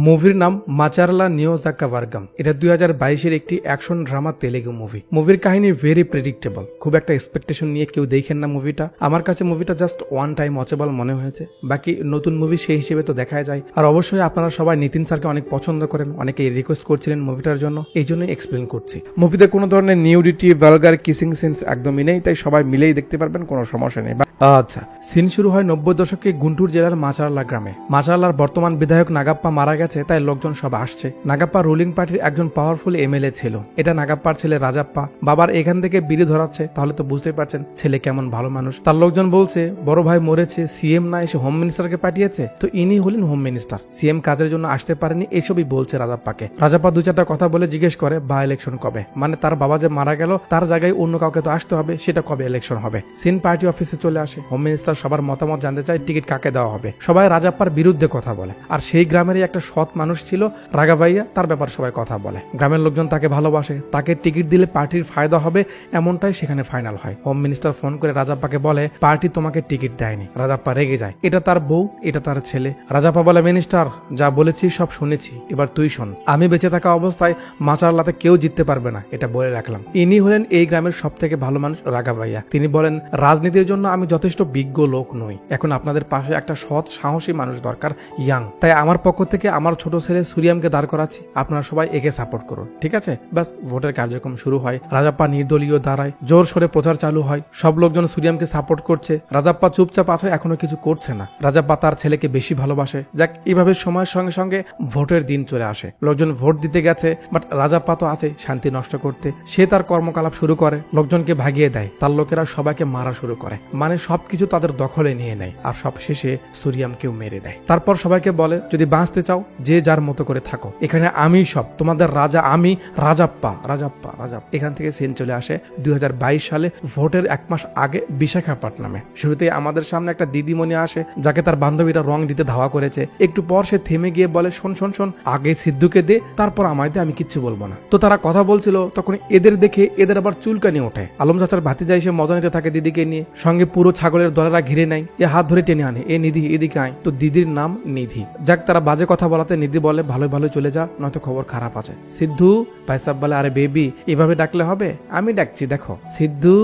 মুভির নাম মাচারলা নিয়োজাক্কাভার্গম। এটা 2022-এর একটি অ্যাকশন ড্রামা তেলেগু মুভি। মুভির কাহিনী ভেরি প্রেডিক্টেবল, খুব একটা এক্সপেকটেশন নিয়ে কেউ দেখেন না মুভিটা। আমার কাছে মুভিটা জাস্ট ওয়ান টাইম ওয়াচেবল মনে হয়েছে। বাকি নতুন মুভি সেই হিসেবে তো দেখাই যায়। আর অবশ্যই আপনারা সবাই নিতিন স্যারকে অনেক পছন্দ করেন, অনেকে রিকোয়েস্ট করছিলেন মুভিটার জন্য, এই জন্যই এক্সপ্লেন করছি। মুভিতে কোনো ধরনের নিউডিটি, ভালগার, কিসিং সিনস একদমই নেই, তাই সবাই মিলেই দেখতে পারবেন, কোনো সমস্যা নেই। আচ্ছা, সিন শুরু হয় 90 দশকে গুন্টুর জেলার মাচারলা গ্রামে। মাচারলার বর্তমান বিধায়ক নাগাপ্পা মারা গেছে, তাই লোকজন সব আসছে। নাগাপ্পা রুলিং পার্টির একজন পাওয়ারফুল এমএলএ ছিল। এটা নাগাপ্পার ছেলে রাজাপ্পা। বাবার এখান থেকে বিড়ি ধরাচ্ছে, তাহলে তো বুঝতেই পারছেন ছেলে কেমন ভালো মানুষ। তার লোকজন বলছে বড় ভাই মরেছে, সিএম না এসে হোম মিনিস্টারকে পাঠিয়েছে, তো ইনি হলেন হোম মিনিস্টার। সিএম কাজের জন্য আসতে পারেনি, এসবই বলছে রাজাপ্পাকে। রাজাপ্পা দু চারটা কথা বলে জিজ্ঞেস করে বা ইলেকশন কবে, মানে তার বাবা যে মারা গেল তার জায়গায় অন্য কাউকে তো আসতে হবে, সেটা কবে ইলেকশন হবে। সিন পার্টি অফিসে চলে আসে। হোম মিনিস্টার সবার মতামত জানতে চায় টিকিট কাকে দেওয়া হবে। সবাই রাজাপ্পার বিরুদ্ধে কথা বলে। আর সেই গ্রামেরই একটা সৎ মানুষ ছিল রাগাভাইয়া, তার ব্যাপারে সবাই কথা বলে। গ্রামের লোকজন তাকে ভালোবাসে, তাকে টিকিট দিলে পার্টির ফায়দা হবে, এমনটাই সেখানে ফাইনাল হয়। হোম মিনিস্টার ফোন করে রাজাপ্পাকে বলে পার্টি তোমাকে টিকিট দেয়নি। রাজাপ্পা রেগে যায়, এটা তার বউ, এটা তার ছেলে। রাজাপ্পা বলে মিনিস্টার যা বলেছি সব শুনেছি, এবার তুই শোন। আমি বেঁচে থাকা অবস্থায় মাচারলাতে কেউ জিততে পারবে না, এটা বলে রাখলাম। ইনি হলেন এই গ্রামের সব থেকে ভালো মানুষ রাগাভাইয়া। তিনি বলেন রাজনীতির জন্য আমি যথেষ্ট বিজ্ঞ লোক নই, এখন আপনাদের পাশে একটা সৎ সাহসী মানুষ দরকার, ইয়াং। তাই আমার পক্ষ থেকে আমার ছোট ছেলে সুরিয়ামকে দাঁড় করাচ্ছি, আপনারা সবাই একে সাপোর্ট করুন, ঠিক আছে? ব্যাস, ভোটের কার্যক্রম শুরু হয়। রাজাপ্পা নির্দলীয় দাঁড়ায়, জোর সরে প্রচার চালু হয়। সব লোকজন সুরিয়ামকে সাপোর্ট করছে। রাজাপ্পা চুপচাপ আছে, এখনো কিছু করছে না। রাজাপ্পা তার ছেলেকে বেশি ভালোবাসে। যাক, এইভাবে সময়ের সঙ্গে সঙ্গে ভোটের দিন চলে আসে। লোকজন ভোট দিতে গেছে, বাট রাজাপ্পা তো আছে শান্তি নষ্ট করতে। সে তার কর্মকলাপ শুরু করে, লোকজনকে ভাগিয়ে দেয়। তার লোকেরা সবাইকে মারা শুরু করে, মানে সবকিছু তাদের দখলে নিয়ে নেয়। আর সব শেষে সুরিয়ামকেও মেরে দেয়। তারপর সবাইকে বলে যদি বাঁচতে চাও যে যার মতো করে থাকো, এখানে আমি সব, তোমাদের রাজা আমি, রাজাপ্পা রাজাপ্পা রাজাপ্পা। এখান থেকে সিন চলে আসে 2022 সালে ভোটের এক মাস আগে বিশাখাপট্টনামে। শুরুতেই আমাদের সামনে একটা দিদিমণি আসে, যাকে তার বান্ধবীরা রং দিতে ধাওয়া করেছে। একটু পর সে থেমে গিয়ে বলে শোন শোন শোন, আগে সিদ্ধুকে দে, তারপর আমায় দে, আমি কিচ্ছু বলবো না। তো তারা কথা বলছিল, তখন এদের দেখে এদের আবার চুলকানি ওঠে। আলম চাচার ভাতিজা এসে মজা নিতে থাকে দিদিকে নিয়ে। সঙ্গে পুরো ছাগলের দলেরা ঘিরে নেয়, এ হাত ধরে টেনে আনে, এ নিধি এদিকে আয়। তো দিদির নাম নিধি। যাক, তারা বাজে কথা বলাতে নিধি বলে ভালো ভালো চলে যা, নয়তো খবর খারাপ আছে। সিদ্ধু ভাই সাহেব বলে আরে বেবি এভাবে ডাকলে হবে, আমি ডাকছি দেখো। সিদ্ধু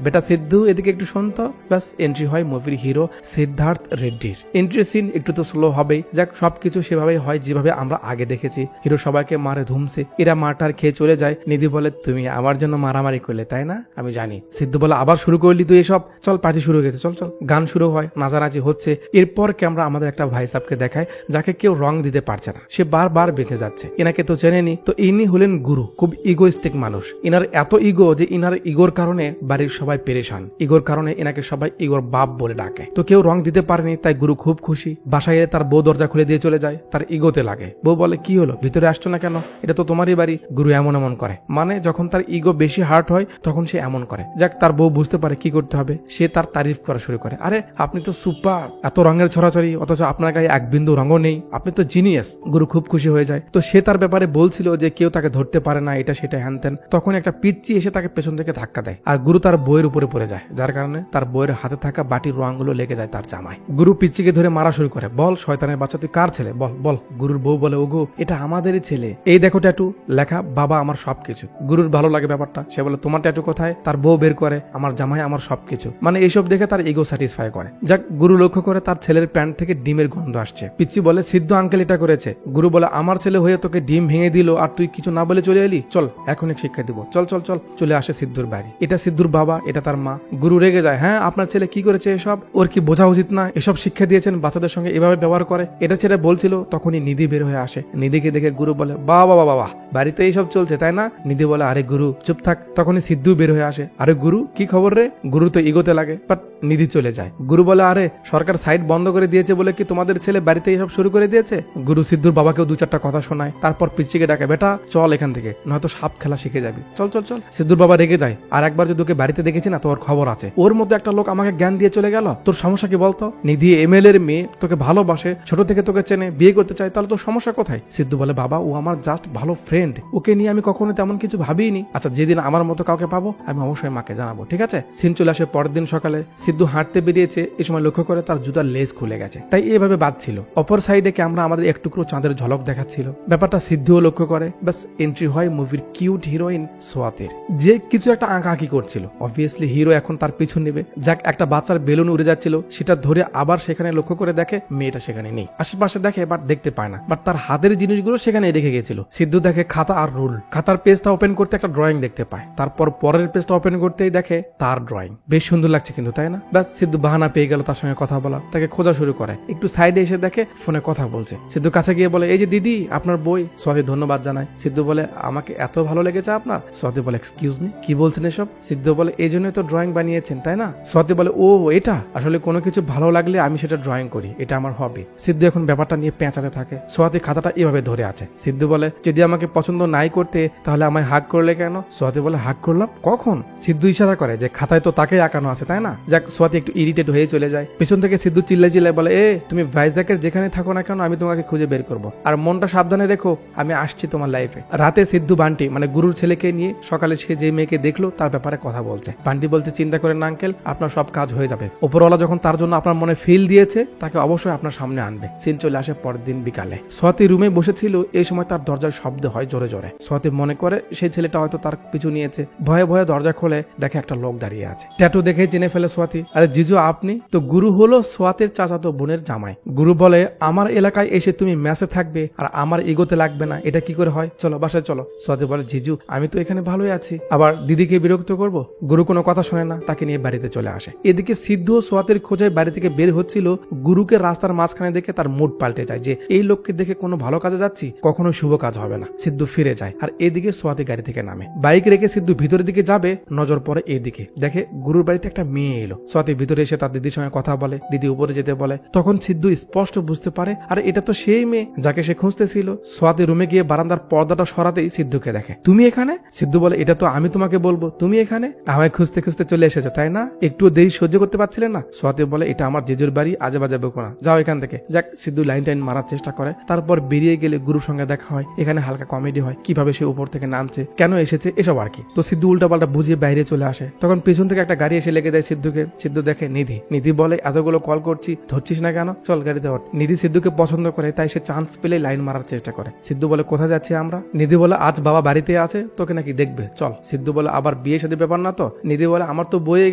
বেটা সিদ্ধু এদিকে একটু শুনতো। ব্যাস, এন্ট্রি হয় মুভির হিরো সিদ্ধার্থ রেড্ডির। এন্ট্রি সিন একটু তো স্লো হবেই। যাক, সবকিছু সেভাবেই হয় যেভাবে আমরা আগে দেখেছি। হিরো সবাইকে মারে ধুমছে, এরা মারটার খেয়ে চলে যায়। নিধি বলে তুমি আমার জন্য মারামারি করলে তাই না, আমি জানি। সিদ্ধু বলে আবার শুরু করলি তুই এসব, চল পার্টি শুরু হয়ে গেছে, চল চল। গান শুরু হয়, নাচানাচি হচ্ছে। এরপর ক্যামেরা আমাদের একটা ভাই সাহেবকে দেখায়, যাকে কেউ রং দিতে পারছে না, সে বারবার বেঁচে যাচ্ছে। এনাকে তো চেনেনি। তো ইনি হলেন গুরু, খুব ইগোইস্টিক মানুষ। ইনার এত ইগো যে ইনার ইগোর কারণে বাড়ির সবাই পেরেশান। ইগোর কারণে এনাকে সবাই ইগোর বাপ বলে ডাকে। তো কেউ রং দিতে পারেনি, তাই গুরু খুব খুশি। বাসায় তার বউ দরজা খুলে দিয়ে চলে যায়, তার ইগোতে লাগে। বউ বলে কি হলো, ভিতরে আসছো না কেন, এটা তো তোমারই বাড়ি। গুরু এমন এমন করে, মানে যখন তার ইগো বেশি হার্ট হয় তখন সে এমন করে। যাক, তার বউ বুঝতে পারে কি করতে হবে, সে তার তারিফ করা শুরু করে। আরে আপনি তো সুপার, এত রঙের ছড়াছড়ি, অথচ আপনার গায়ে এক বিন্দু রঙও নেই, আপনি তো জিনিয়াস। গুরু খুব খুশি হয়ে যায়। তো সে তার ব্যাপারে বলছিল যে কেউ তাকে ধরতে পারে না, এটা সেটা হ্যান ত্যান। তখন একটা পিচ্চি এসে তাকে পেছন থেকে ধাক্কা দেয়, আর গুরু তার বইয়ের উপরে পড়ে যায়, যার কারণে তার বইয়ের হাতে থাকা বাটির রঙগুলো লেগে যায় তার জামায়। গুরু পিচ্চিকে ধরে মারা শুরু করে, বল শয়তানের বাচ্চা তুই কার ছেলে, বল বল। গুরুর বউ বলে ওগো এটা আমাদেরই ছেলে, এই দেখো ট্যাটু, লেখা বাবা আমার সবকিছু। গুরুর ভালো লাগে ব্যাপারটা, সে বলে তোমার ট্যাটু কোথায়, তার বউ বের করে আমার জামাই আমার সবকিছু, মানে এইসব দেখে তার ইগো স্যাটিসফাই করে। যাক, গুরু লক্ষ্য করে তার ছেলের প্যান্ট থেকে ডিমের গন্ধ আসছে। পিচ্চি বলে সিদ্ধু আঙ্কেল এটা করেছে। গুরু বলে আমার ছেলে হয়ে তোকে ডিম ভেঙে দিল আর তুই কিছু না বলে চলে এলি, চল এখন এক শিক্ষা দিব, চল চল চল। চলে আসে সিদ্ধুর বাড়ি। এটা সিদ্ধুর বাবা, এটা তার মা। গুরু রেগে যায়, হ্যাঁ আপনার ছেলে কি করেছে এসব, ওর কি বোঝা উচিত না, এসব শিক্ষা দিয়েছেন, বাচ্চাদের সঙ্গে এভাবে ব্যবহার করে। এটা ছেলে বলছিল, তখনই নিধি বের হয়ে আসে। নিধিকে দেখে গুরু বলে বাবা বাবা বাবা, বাড়িতে এইসব চলছে তাই না। নিধি বলে আরে গুরু চুপ থাক। তখনই সিদ্ধু বের হয়ে আসে, আরে গুরু কি খবর রে। গুরু তো ইগোতে লাগে, বাট নিধি চলে যায়। গুরু বলে আরে সরকার সাইট বন্ধ করে দিয়েছে বলে কি তোমাদের ছেলে বাড়িতে এইসব শুরু করে দিয়েছে। গুরু সিদ্ধুর বাবাকেও দু চারটা কথা শোনায়, তারপর পিচ্চিকে ডাকে, বেটা চল এখান থেকে, নয়তো সাপ খেলা শিখে যাবি, চল চল চল। সিদ্ধুর বাবা রেগে যায়, আর একবার যদি ওকে বাড়িতে দেখে দেখেছি না, তোর খবর আছে। ওর মধ্যে একটা লোক আমাকে জ্ঞান দিয়ে চলে গেল, তোর সমস্যা কি বলতো? নিধি এমএলএ এর মেয়ে, তোকে ভালোবাসে, ছোট থেকে তোকে চেনে, বিয়ে করতে চায়, তাহলে তোর সমস্যা কোথায়? সিদ্ধু বলে বাবা ও আমার জাস্ট ভালো ফ্রেন্ড, ওকে নিয়ে আমি কখনো তেমন কিছু ভাবিনি। আচ্ছা যেদিন আমার মতো কাউকে পাবো আমি অবশ্যই মাকে জানাবো, ঠিক আছে? সিন চলে আসে পরের দিন সকালে। সিদ্ধু হাঁটতে বেরিয়েছে, এই সময় লক্ষ্য করে তার জুতার লেজ খুলে গেছে, তাই এভাবে বাঁধছিল। অপর সাইডে ক্যামেরা আমাদের এক টুকরো চাঁদের ঝলক দেখাচ্ছিল। ব্যাপারটা সিদ্ধুও লক্ষ্য করে। ব্যাস এন্ট্রি হয় মুভির কিউট হিরোইন সোয়াতের, যে কিছু একটা আঁকাআঁকি করছিল। অবভিয়াসলি হিরো এখন তার পিছু নেবে। যাক একটা বাচ্চার বেলুন উড়ে যাচ্ছিল, সেটা ধরে আবার সেখানে লক্ষ্য করে দেখে মেয়েটা সেখানে নেই। আশেপাশে দেখে বাট দেখতে পায় না, বাট তার হাতের জিনিসগুলো সেখানে রেখে গেছিল। সিদ্ধু দেখে খাতা আর রুল। খাতার পেজটা ওপেন করতে একটা ড্রয়িং দেখতে পায়, তারপর পরের পেজটা ওপেন করতেই দেখে তার ড্রয়িং। বেশ সুন্দর লাগছে কিন্তু, তাই না? ব্যাস সিদ্ধু বাহানা পেয়ে গেল তার সঙ্গে কথা বলা, তাকে খোঁজা শুরু করে। একটু সাইডে এসে দেখে ফোনে কথা বলছে। সিদ্ধু কাছে গিয়ে বলে এই যে দিদি আপনার বই। সোয়াতি ধন্যবাদ জানায়। সিদ্ধু বলে আমাকে এত ভালো লেগেছে আপনার? সোয়াতি বলে এক্সকিউজ মি, কি বলছেন এসব? সিদ্ধু বলে এই জন্যই তো ড্রয়িং বানিয়েছেন তাই না? সোয়াতি বলে ও এটা আসলে কোনো কিছু ভালো লাগলে আমি সেটা ড্রয়িং করি, এটা আমার হবি। সিদ্ধু এখন ব্যাপারটা নিয়ে পেঁচাতে থাকে। সোয়াতি খাতাটা এভাবে ধরে আছে। সিদ্ধু বলে যদি আমাকে পছন্দ নাই করতে তাহলে আমায় হাগ করলে কেন? সোয়াতি বলে হাগ করলাম কখন? সিদ্ধু ইশারা করে যে খাতায় তো তাকেই আঁকানো আছে তাই না? যাক সোয়াতি একটু ইরিটেট হয়ে চলে যায়। পেছন থেকে সিদ্ধু চিল্লাই চিল্লাই বলে এ তুমি ভাইজাকের যেখানে থাকো না কেন আমি তোমাকে খুঁজে বের করবো, আর মনটা সাবধানে রেখো, আমি আসছি তোমার লাইফে। রাতে সিদ্ধু বান্টি মানে গুরুর ছেলেকে নিয়ে সকালে সে যে মেয়েকে দেখলো তার ব্যাপারে কথা বলছে। বান্টি বলছে চিন্তা করেন না আঙ্কেল, আপনার সব কাজ হয়ে যাবে। উপরওয়ালা যখন তার জন্য আপনার মনে ফিল দিয়েছে তাকে অবশ্যই আপনার সামনে আনবে। সিন চলে আসে পরের দিন বিকালে। সোয়াতি রুমে বসেছিল, এই সময় তার দরজার শব্দ হয় জোরে জোরে। সোয়াতি মনে করে সেই ছেলেটা হয়তো তার পিছু নিয়েছে। ভয়ে ভয়ে দরজা খোলে, দেখে একটা লোক দাঁড়িয়ে আছে। ট্যাটু দেখে চিনে ফেলে সোয়াতি। আরে জিজু আপনি তো? গুরু হলো সোয়াতির চাচাতো বোনের জামাই। গুরু বলে আমার এলাকায় এসে তুমি ম্যাচে থাকবে আর আমার ইগোতে লাগবে না, এটা কি করে হয়? চলো বাসায় চলো। সোয়াতি বলে জিজু আমি তো এখানে ভালোই আছি, আবার দিদিকে বিরক্ত করব? গুরু কোনো কথা শোনে না, তাকে নিয়ে বাড়িতে চলে আসে। এদিকে সিদ্ধু ও সোয়াতির খোঁজে বাড়ি থেকে বের হচ্ছিল। গুরুকে রাস্তার মাঝখানে দেখে তার মুড পাল্টে যায় যে এই লোককে দেখে কোনো ভালো কাজে যাচ্ছি, কখনো শুভ কাজ হবে না। সিদ্ধু ফিরে যায় আর এদিকে সোয়াতি গাড়ি থেকে নামে। বাইক রেখে সিদ্ধু ভিতরের দিকে যাবে, নজর পড়ে এদিকে, দেখে গুরুর বাড়িতে একটা মেয়ে এলো। সোয়াতি ভিতরে এসে তার দিদির সঙ্গে কথা বলে, দিদি উপরে যেতে বলে। তখন সিদ্ধু স্পষ্ট বুঝতে পারে আর এটা তো সেই মেয়ে যাকে সে খুঁজতেছিল। সোয়াতি রুমে গিয়ে বারান্দার পর্দাটা সরাতেই সিদ্ধুকে দেখে। তুমি এখানে? সিদ্ধু বলে এটা তো আমি তোমাকে বলবো, তুমি এখানে? আমায় খুঁজতে খুঁজতে চলে এসেছে তাই না? একটু দেরি সহ্য করতে পারছিলে না? সোয়াতি বলে এটা আমার জেজুর বাড়ি, আজে বাজে বকো না, যাও এখান থেকে। যাক সিদ্ধু লাইন টাইন মারার চেষ্টা করে। তারপর বেরিয়ে গেলে গুরুর সঙ্গে দেখা হয়। এখানে হালকা কমেডি হয়, কিভাবে সে উপর থেকে নামছে, কেন এসেছে, এসব আর কি। তো সিদ্ধু উল্টাপাল্টা বুঝিয়ে বাইরে চলে আসে। তখন পেছন থেকে একটা গাড়ি এসে লেগে দেয় সিদ্ধুকে। সিদ্ধু দেখে নিধি। নিধি বলে এতগুলো কল করছি, ধরছিস না কেন? চল গাড়িতে ওঠ। নিধি সিদ্ধুকে পছন্দ করে, তাই সে চান্স পেলে লাইন মারার চেষ্টা করে। সিদ্ধু বলে কোথায় যাচ্ছি আমরা? নিধি বলে আজ বাবা বাড়িতে আছে, তোকে নাকি দেখবে, চল। সিদ্ধু বলে আবার বিয়ে শাদী ব্যাপার না তো? নিধি বলে আমার তো বয়ে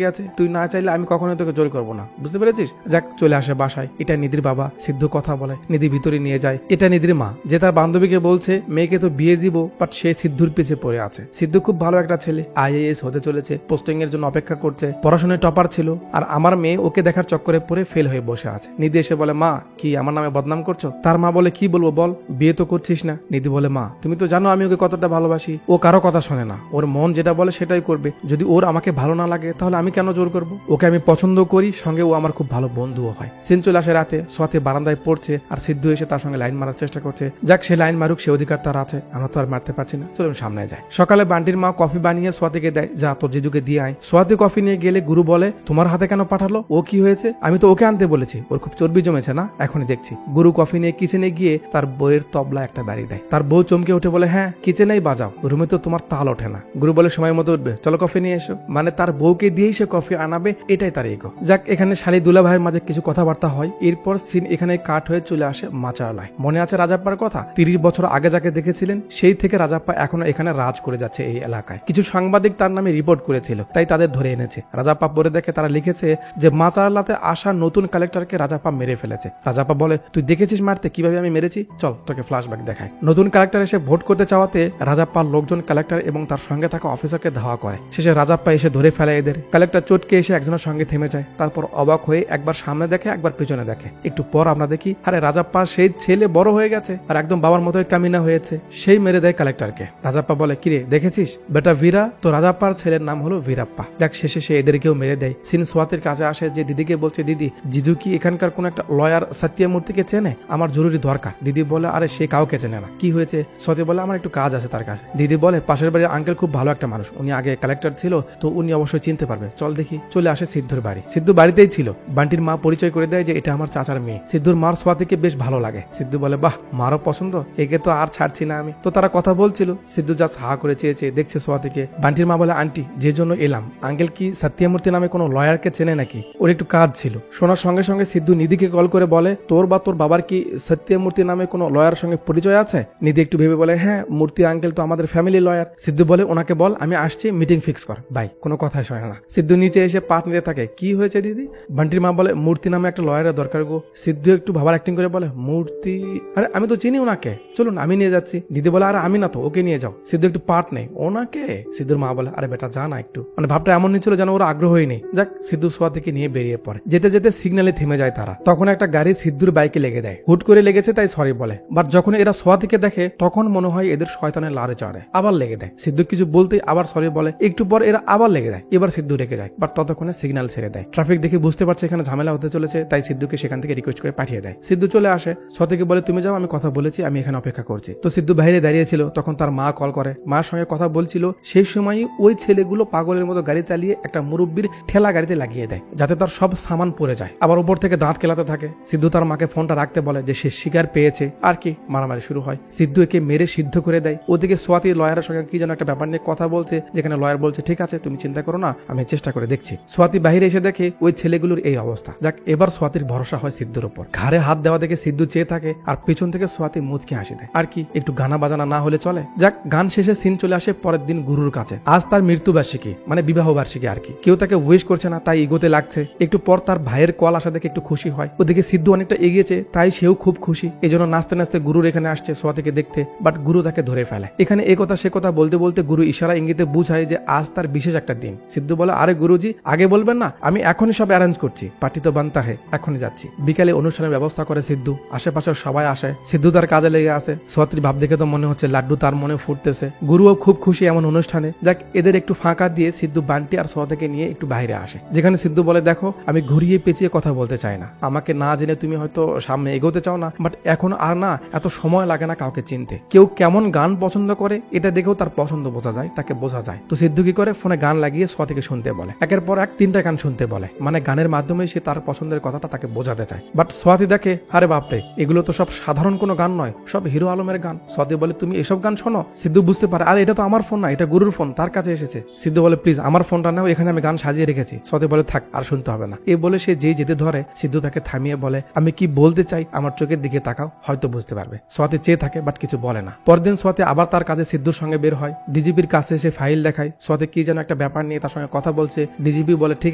গেছে, তুই না চাইলে আমি কখনোই তোকে জোর করবো না, বুঝতে পেরেছিস? যাক চলে আসে বাসায়। এটা নিধির বাবা। সিদ্ধু কথা বলে, নিধি ভিতরে নিয়ে যায়। এটা নিধির মা, যে তার বান্ধবীকে বলছে মেয়েকে তো বিয়ে দিব, বাট সে সিদ্ধুর পিছে পড়ে আছে। সিদ্ধু খুব ভালো একটা ছেলে, আইএএস হতে চলেছে, পোস্টিং এর জন্য অপেক্ষা করছে, পড়াশোনায় টপার ছিল, আর আমার মেয়ে ওকে দেখার চক্করে পড়ে ফেল হয়ে বসে আছে। নিধি এসে বলে মা কি আমার নামে বদনাম করছো? তার মা বলে কি বলবো বল, বিয়ে তো করছিস না। নিধি বলে মা তুমি তো জানো আমি ওকে কতটা ভালোবাসি, ও কারো কথা শোনে না, ওর মন যেটা বলে সেটাই করবে, যদি ওর আমাকে ভালো না লাগে তাহলে আমি কেন জোর করবো? ওকে আমি পছন্দ করি, সঙ্গে ও আমার খুব ভালো বন্ধুও হয়। সিন চলে আসে রাতে। সোয়াতি বারান্দায় পড়ছে আর সিদ্ধু এসে তার সঙ্গে লাইন মারার চেষ্টা করছে। যাক সে লাইন মারুক, সে অধিকার তার আছে, আমরা তো আর মারতে পারছি না, চলুন সামনে যায়। সকালে বান্টির মা কফি বানিয়ে সোয়াতিকে দেয়, যা তোর জিজুকে দিয়ে আয়। সোয়াতি কফি নিয়ে গেলে গুরু বলে তোমার হাতে কেন পাঠালো, ও কি হয়েছে? আমি তো ওকে আনতে বলেছি, ওর খুব চর্বি জমেছে না, এখনই দেখছি। গুরু কফি নিয়ে কিচেনে গিয়ে তার বউয়ের তবলা একটা বাড়ি দেয়। তার বউ চমকে উঠে বলে হ্যাঁ কিচেনেই বাজাও, রুমে তো তোমার তাল ওঠে না। গুরু বলে সময় মতো উঠবে, চলো কফি নিয়ে এসো। মানে তার বউকে দিয়েই সে কফি আনাবে, এটাই তার ইগো। যাক এখানে শালি দুলা ভাইয়ের মাঝে কিছু কথাবার্তা হয়। এরপর সিন এখানে কাট হয়ে চলে আসে মাচারলায়। মনে আছে রাজাপ্পার কথা? 30 বছর আগে যাকে দেখেছিলেন সেই থেকে রাজাপ্পা এখনো এখানে রাজ করে যাচ্ছে এই এলাকায়। কিছু সাংবাদিক তার নামে রিপোর্ট করেছিল, তাই তাদের ধরে এনেছে। রাজাপ্পা পরে দেখে তারা লিখেছে যে মাচারলাতে আসা নতুন কালেক্টরকে রাজাপ্পা মেরে ফেলেছে। রাজাপ্পা বলে তুই দেখেছিস মারতে, কিভাবে আমি মেরেছি? চল তোকে ফ্ল্যাশব্যাক দেখায়। নতুন কালেক্টর এসে ভোট করতে চাওয়াতে রাজাপ্পার লোকজন কালেক্টর এবং তার সঙ্গে থাকা অফিসারকে ধাওয়া করে। শেষে রাজাপ্পা এসে ধরে ফেলে এদের। কালেক্টর চটকে এসে একজনের সঙ্গে থেমে যায়, তারপর অবাক হয়ে একবার সামনে দেখে একবার পেছনে দেখে। একটু পর আমরা দেখি আরে রাজাপ্পা সেই ছেলে বড় হয়ে গেছে আর একদম বাবার মতোই কামিনা হয়েছে, সেই মেরে দেয় কালেক্টরকে। রাজাপ্পা বলে কিরে দেখেছিস বেটা বীরা, তো রাজাপ্পার ছেলের নাম হলো বীরাপ্পা। যাক শেষে সে এদেরকেও মেরে দেয়। সিন সোয়াতির কাছে আসে, যে দিদিকে বলছে দিদি জিজু কি এখানকার কোন একটা লয়ার সত্যমূর্তিকে চেনে, আমার জরুরি দরকার। দিদি বলে আরে সে কাউকে চেনে না, কি হয়েছে? সোয়াতি বলে আমার একটু কাজ আছে তার কাছে। দিদি বলে পাশের বাড়ির আঙ্কেল খুব ভালো একটা মানুষ, উনি আগে কালেক্টর ছিল, তো উনি অবশ্যই চিনতে পারবে, চল দেখি। চলে আসে সিদ্ধুর বাড়ি। সিদ্ধু বাড়িতেই ছিল। বান্টির মা পরিচয় করে দেয় যে এটা আমার চাচার মেয়ে। সিদ্ধুর মার সোয়াতিকে বেশ ভালো লাগে। সিদ্ধু বলে বাহ, মারও পছন্দ, একে তো আর ছাড়ছি না আমি। তো তারা কথা বলছিল। সিদ্ধু জাস্ট হা করে চেয়ে দেখছে সোয়াতিকে। বান্টির মা বলে আন্টি, যে জন্য এলাম, আঙ্কেল কি সত্যমূর্তি নামে কোনো লয়ারকে চেনে নাকি? ওর একটু কাজ ছিল। শোনার সঙ্গে সঙ্গে সিদ্ধু নিধিকে কল করে বলে তোর বা তোর বাবার কি সত্যমূর্তি নামে কোনো লয়ার সঙ্গে পরিচয় আছে? নিধি একটু ভেবে বলে হ্যাঁ, মূর্তি আঙ্কেল তো আমাদের ফ্যামিলি লয়ার। সিদ্ধু বলে ওনাকে বল আমি আসছি, মিটিং ফিক্স কর। ভাই কোনো কথাই শোনে না। সিদ্ধু নিচে এসে পাট নিতে থাকে। কি হয়েছে দিদি? বান্টির মা বলে মূর্তি নামে একটা লয়ারের দরকার গো। সিদ্ধু একটু ভাবার অ্যাক্টিং করে বলে মূর্তি? আরে আমি তো চিনি ওনাকে, চলুন আমি নিয়ে যাচ্ছি। দিদি বলে আরে আমি না তো, ওকে নিয়ে যাও। সিদ্ধু একটু পাট নেই। ওনাকে? সিদ্ধুর মা বলে আরে বেটা যা না একটু। মানে ভাবটা এমন নিচ্ছিল যেন ওরা আগ্রহই নেই। যাক, সিদ্ধু সোয়াতিকে নিয়ে বেরিয়ে পড়ে। যেতে যেতে সিগন্যালে থেমে যায় তারা। তখন একটা গাড়ি সিদ্ধুর বাইকে লেগে দেয়। হুট করে লেগেছে তাই সরি বলে। বাট যখন এরা সোয়াতিকে দেখে তখন মনে হয় এদের শয়তানের লারে চড়ে, আবার লেগে দেয়। সিদ্ধু কিছু বলতেই আবার সরি বলে। একটু পর এরা আবার লেগে দেয়। এবার সিদ্ধু রেখে যায়। বাট ততক্ষণে সিগন্যাল ছেড়ে দেয়। ট্রাফিক দেখে বুঝতে পারছে এখানে ঝামেলা হতে চলেছে, তাই সিদ্ধুকে সেখান থেকে রিকোয়েস্ট করে পাঠিয়ে দেয়। সিদ্ধু চলে আসে। সোয়াতিকে বলে তুমি যাও, আমি কথা বলেছি, আমি এখানে অপেক্ষা করছি। তো সিদ্ধু বাইরে দাঁড়িয়েছিল। তখন তার মা কল করে। মার সঙ্গে কথা বলছিল। সেই সময় ওই ছেলেগুলো পাগলের মতো গাড়ি চালিয়ে একটা মুরব্বীর ঠেলা গাড়িতে লাগিয়ে দেয়, যাতে তার সব সামান পড়ে যায়। আবার উপর থেকে দাঁত কেলাতে থাকে। সিদ্ধু তার মাকে ফোনটা রাখতে বলে যে সে শিকার পেয়েছে। আর কি মারামারি শুরু হয়। সিদ্ধু একে মেরে সিদ্ধ করে দেয়। ওদিকে সোয়াতি লয়ারের সঙ্গে কি যেন একটা ব্যাপার নিয়ে কথা বলছে, যেখানে লয়ার বলছে ঠিক আছে তুমি চিন্তা করো না, আমি চেষ্টা করে দেখছি। সোয়াতি বাহিরে এসে দেখে ওই ছেলেগুলোর এই অবস্থা। যাক, এবার সোয়াতির ভরসা হয় সিদ্ধুর উপর। ঘাড়ে হাত দেওয়া দেখে সিদ্ধু চেয়ে থাকে, আর পেছন থেকে সোয়াতি মুচকি হাসি দেয়। আর কি একটু গানা বাজানা না হলে চলে? যাক, গান শেষে সিন চলে আসে পরের দিন গুরুর কাছে। আজ তার মৃত্যুবার্ষিকী, মানে বিবাহ বার্ষিকী আর কি। কেউ তাকে উইশ করছে না, তাই ইগোতে লাগছে। একটু পর তার ভাইয়ের কল আসা দেখে একটু খুশি হয়। ওদিকে সিদ্ধু অনেকটা এগিয়েছে, তাই সেও খুব খুশি। এই জন্য নাচতে নাচতে গুরুর এখানে আসছে সোয়াতিকে দেখতে। বাট গুরু তাকে ধরে ফেলে। এখানে এ কথা সে কথা বলতে বলতে গুরু ইশারা ইঙ্গিতে বুঝায় যে আজ তার বিশেষ একটা দিন। সিদ্ধু বলে আরে গুরুজি, আগে বলবেন না, আমি এখনই সব অ্যারেঞ্জ করছি, পার্টি তো বানতা হে, এখনই যাচ্ছি। বিকালে অনুষ্ঠানের ব্যবস্থা করে সিদ্ধু। আশেপাশের সবাই আসে। সিদ্ধু তার কাজে লেগে আসে। সোয়াতির ভাব দেখে তো মনে হচ্ছে লাড্ডু তার মনে ফুটতেছে। গুরুও খুব খুশি এমন অনুষ্ঠানে। যাক, এদের একটু ফাঁকা দিয়ে সিদ্ধু বান্টি আর সোয়াতিকে নিয়ে একটু বাইরে আসে, যেখানে সিদ্ধু বলে দেখো আমি ঘুরিয়ে পেঁচিয়ে কথা বলতে চাই না। আমাকে না জেনে তুমি হয়তো সামনে এগোতে চাও না, বাট এখন আর না এত সময় লাগে না কাউকে চিনতে। কেউ কেমন গান পছন্দ করে এটা দেখেও তার পছন্দ বোঝা যায়, তাকে বোঝা যায়। তো সিদ্ধু কি করে ফোনে গান লাগিয়ে সোয়াতিকে শুনতে বলে। একের পর এক 3টা গান শুনতে বলে, মানে গানের মাধ্যমে সে তার পছন্দের কথাটা তাকে বোঝাতে চায়। বাট সোয়াতি দেখে আরে বাপরে, এগুলো তো সব সাধারণ কোনো গান নয়, সব হিরো আলমের গান। সোয়াতি বলে তুমি এসব গান শোনো? সিদ্ধু বুঝতে পারে আরে এটা তো আমার ফোন না, এটা গুরুর ফোন, তার কাছে এসেছে। সিদ্ধু বলে প্লিজ আমার ফোনটা নাও, এখানে আমি গান সাজিয়ে রেখেছি। সোয়াতি বলে থাক, আর শুনতে হবে না। এই বলে সে যেই যেতে ধরে, সিদ্ধু তাকে থামিয়ে বলে আমি কি বলতে চাই আমার চোখের দিকে তাকাও, হয়তো বুঝতে পারবে। সোয়াতি চেয়ে থাকে বাট কিছু বলে না। পরদিন সোয়াতি আবার তার কাজে সিদ্ধুর সঙ্গে বের হয়। ডিজিপির কাছে এসে ফাইল দেখায়। সোয়াতি কি যেন একটা ব্যাপার নিয়ে তার সঙ্গে কথা বলছে। ডিজিপি বলে ঠিক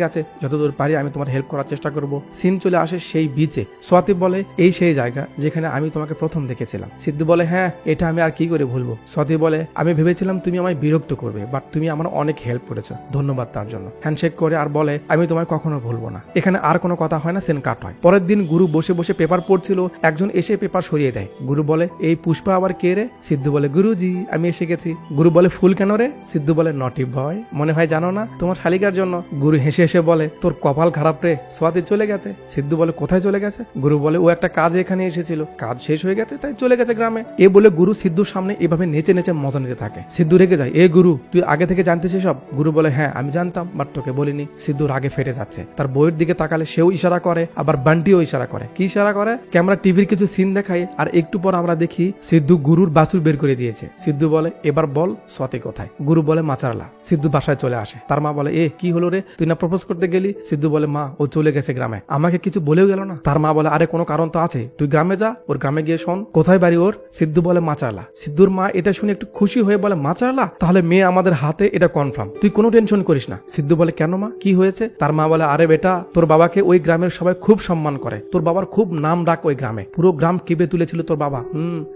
আছে, যতদূর পারি আমি তোমার হেল্প করার চেষ্টা করব। সিন চলে আসে সেই বিচে। সোয়াতি বলে এই সেই জায়গা যেখানে আমি তোমাকে প্রথম দেখেছিলাম। সিদ্ধু বলে হ্যাঁ, এটা আমি আর কি করে ভুলবো। সোয়াতি বলে আমি ভেবেছিলাম তুমি আমায় বিরক্ত করবে, বাট তুমি আমার অনেক হেল্প করেছো, ধন্যবাদ তার জন্য। হ্যান্ডশেক করে আর বলে আমি তোমায় কখনো ভুলবো না। এখানে আর কোনো কথা হয় না, সিন কাট হয়। পরের দিন গুরু বসে বসে পেপার পড়ছিল। একজন এসে পেপার সরিয়ে দেয়। গুরু বলে এই পুষ্পা আবার কে রে? সিদ্ধু বলে গুরুজি আমি এসে গেছি। গুরু বলে ফুল কেন রে? সিদ্ধু বলে নটি বয়, মনে হয় জানো না, তোমার শালিকার জন্য। গুরু হেসে হেসে বলে তোর কপাল খারাপ রে, সোয়াতি চলে গেছে। সিদ্ধু বলে কোথায় চলে গেছে? গুরু বলে ও একটা কাজে এখানে এসেছিল, কাজ শেষ হয়ে গেছে তাই চলে গেছে গ্রামে। এ বলে গুরু সিদ্ধুর সামনে এভাবে নেচে নেচে মজা নিতে থাকে। সিদ্ধু রেগে যায়, এ গুরু তুই আগে থেকে জানতিস সব? গুরু বলে হ্যাঁ আমি জানতাম, বাট তোকে বলিনি। সিদ্ধু রাগে ফেটে যাচ্ছে। তার বইয়ের দিকে তাকালে সেও ইশারা করে, আবার বান্টিও ইশারা করে। কি ইশারা করে? ক্যামেরা টিভির কিছু সিন দেখায়, আর একটু পর আমরা দেখি সিদ্ধু গুরুর বাছুর বের করে দিয়েছে। সিদ্ধু বলে এবার বল সোয়াতি কোথায়? গুরু বলে মাচারলা। সিদ্ধু বাসায় চলে আসে। তার মা বলে এ কি হলো রে, তুই না প্রপোজ করতে গেলি? সিদ্ধু বলে মা ও চলে গেছে গ্রামে, আমাকে কিছু বলেও গেল না। তার মা বলে আরে কোনো কারণ তো আছে, তুই গ্রামে যা, ওর গ্রামে গিয়ে শোন কোথায় বাড়ি ওর। সিদ্ধু বলে মাচারলা। সিদ্ধুর মা এটা শুনে একটু খুশি হয়ে বলে মাচারলা, তাহলে মেয়ে আমাদের হাতে, এটা কনফার্ম, তুই কোনো টেনশন করিস না। সিদ্ধু বলে কেন মা, কি হয়েছে? তার মা বলে আরে বেটা, তোর বাবাকে ওই গ্রামের সবাই খুব সম্মান করে, তোর বাবার খুব নাম ডাক ওই গ্রামে, পুরো গ্রাম কেঁপে তুলেছিল তোর বাবা।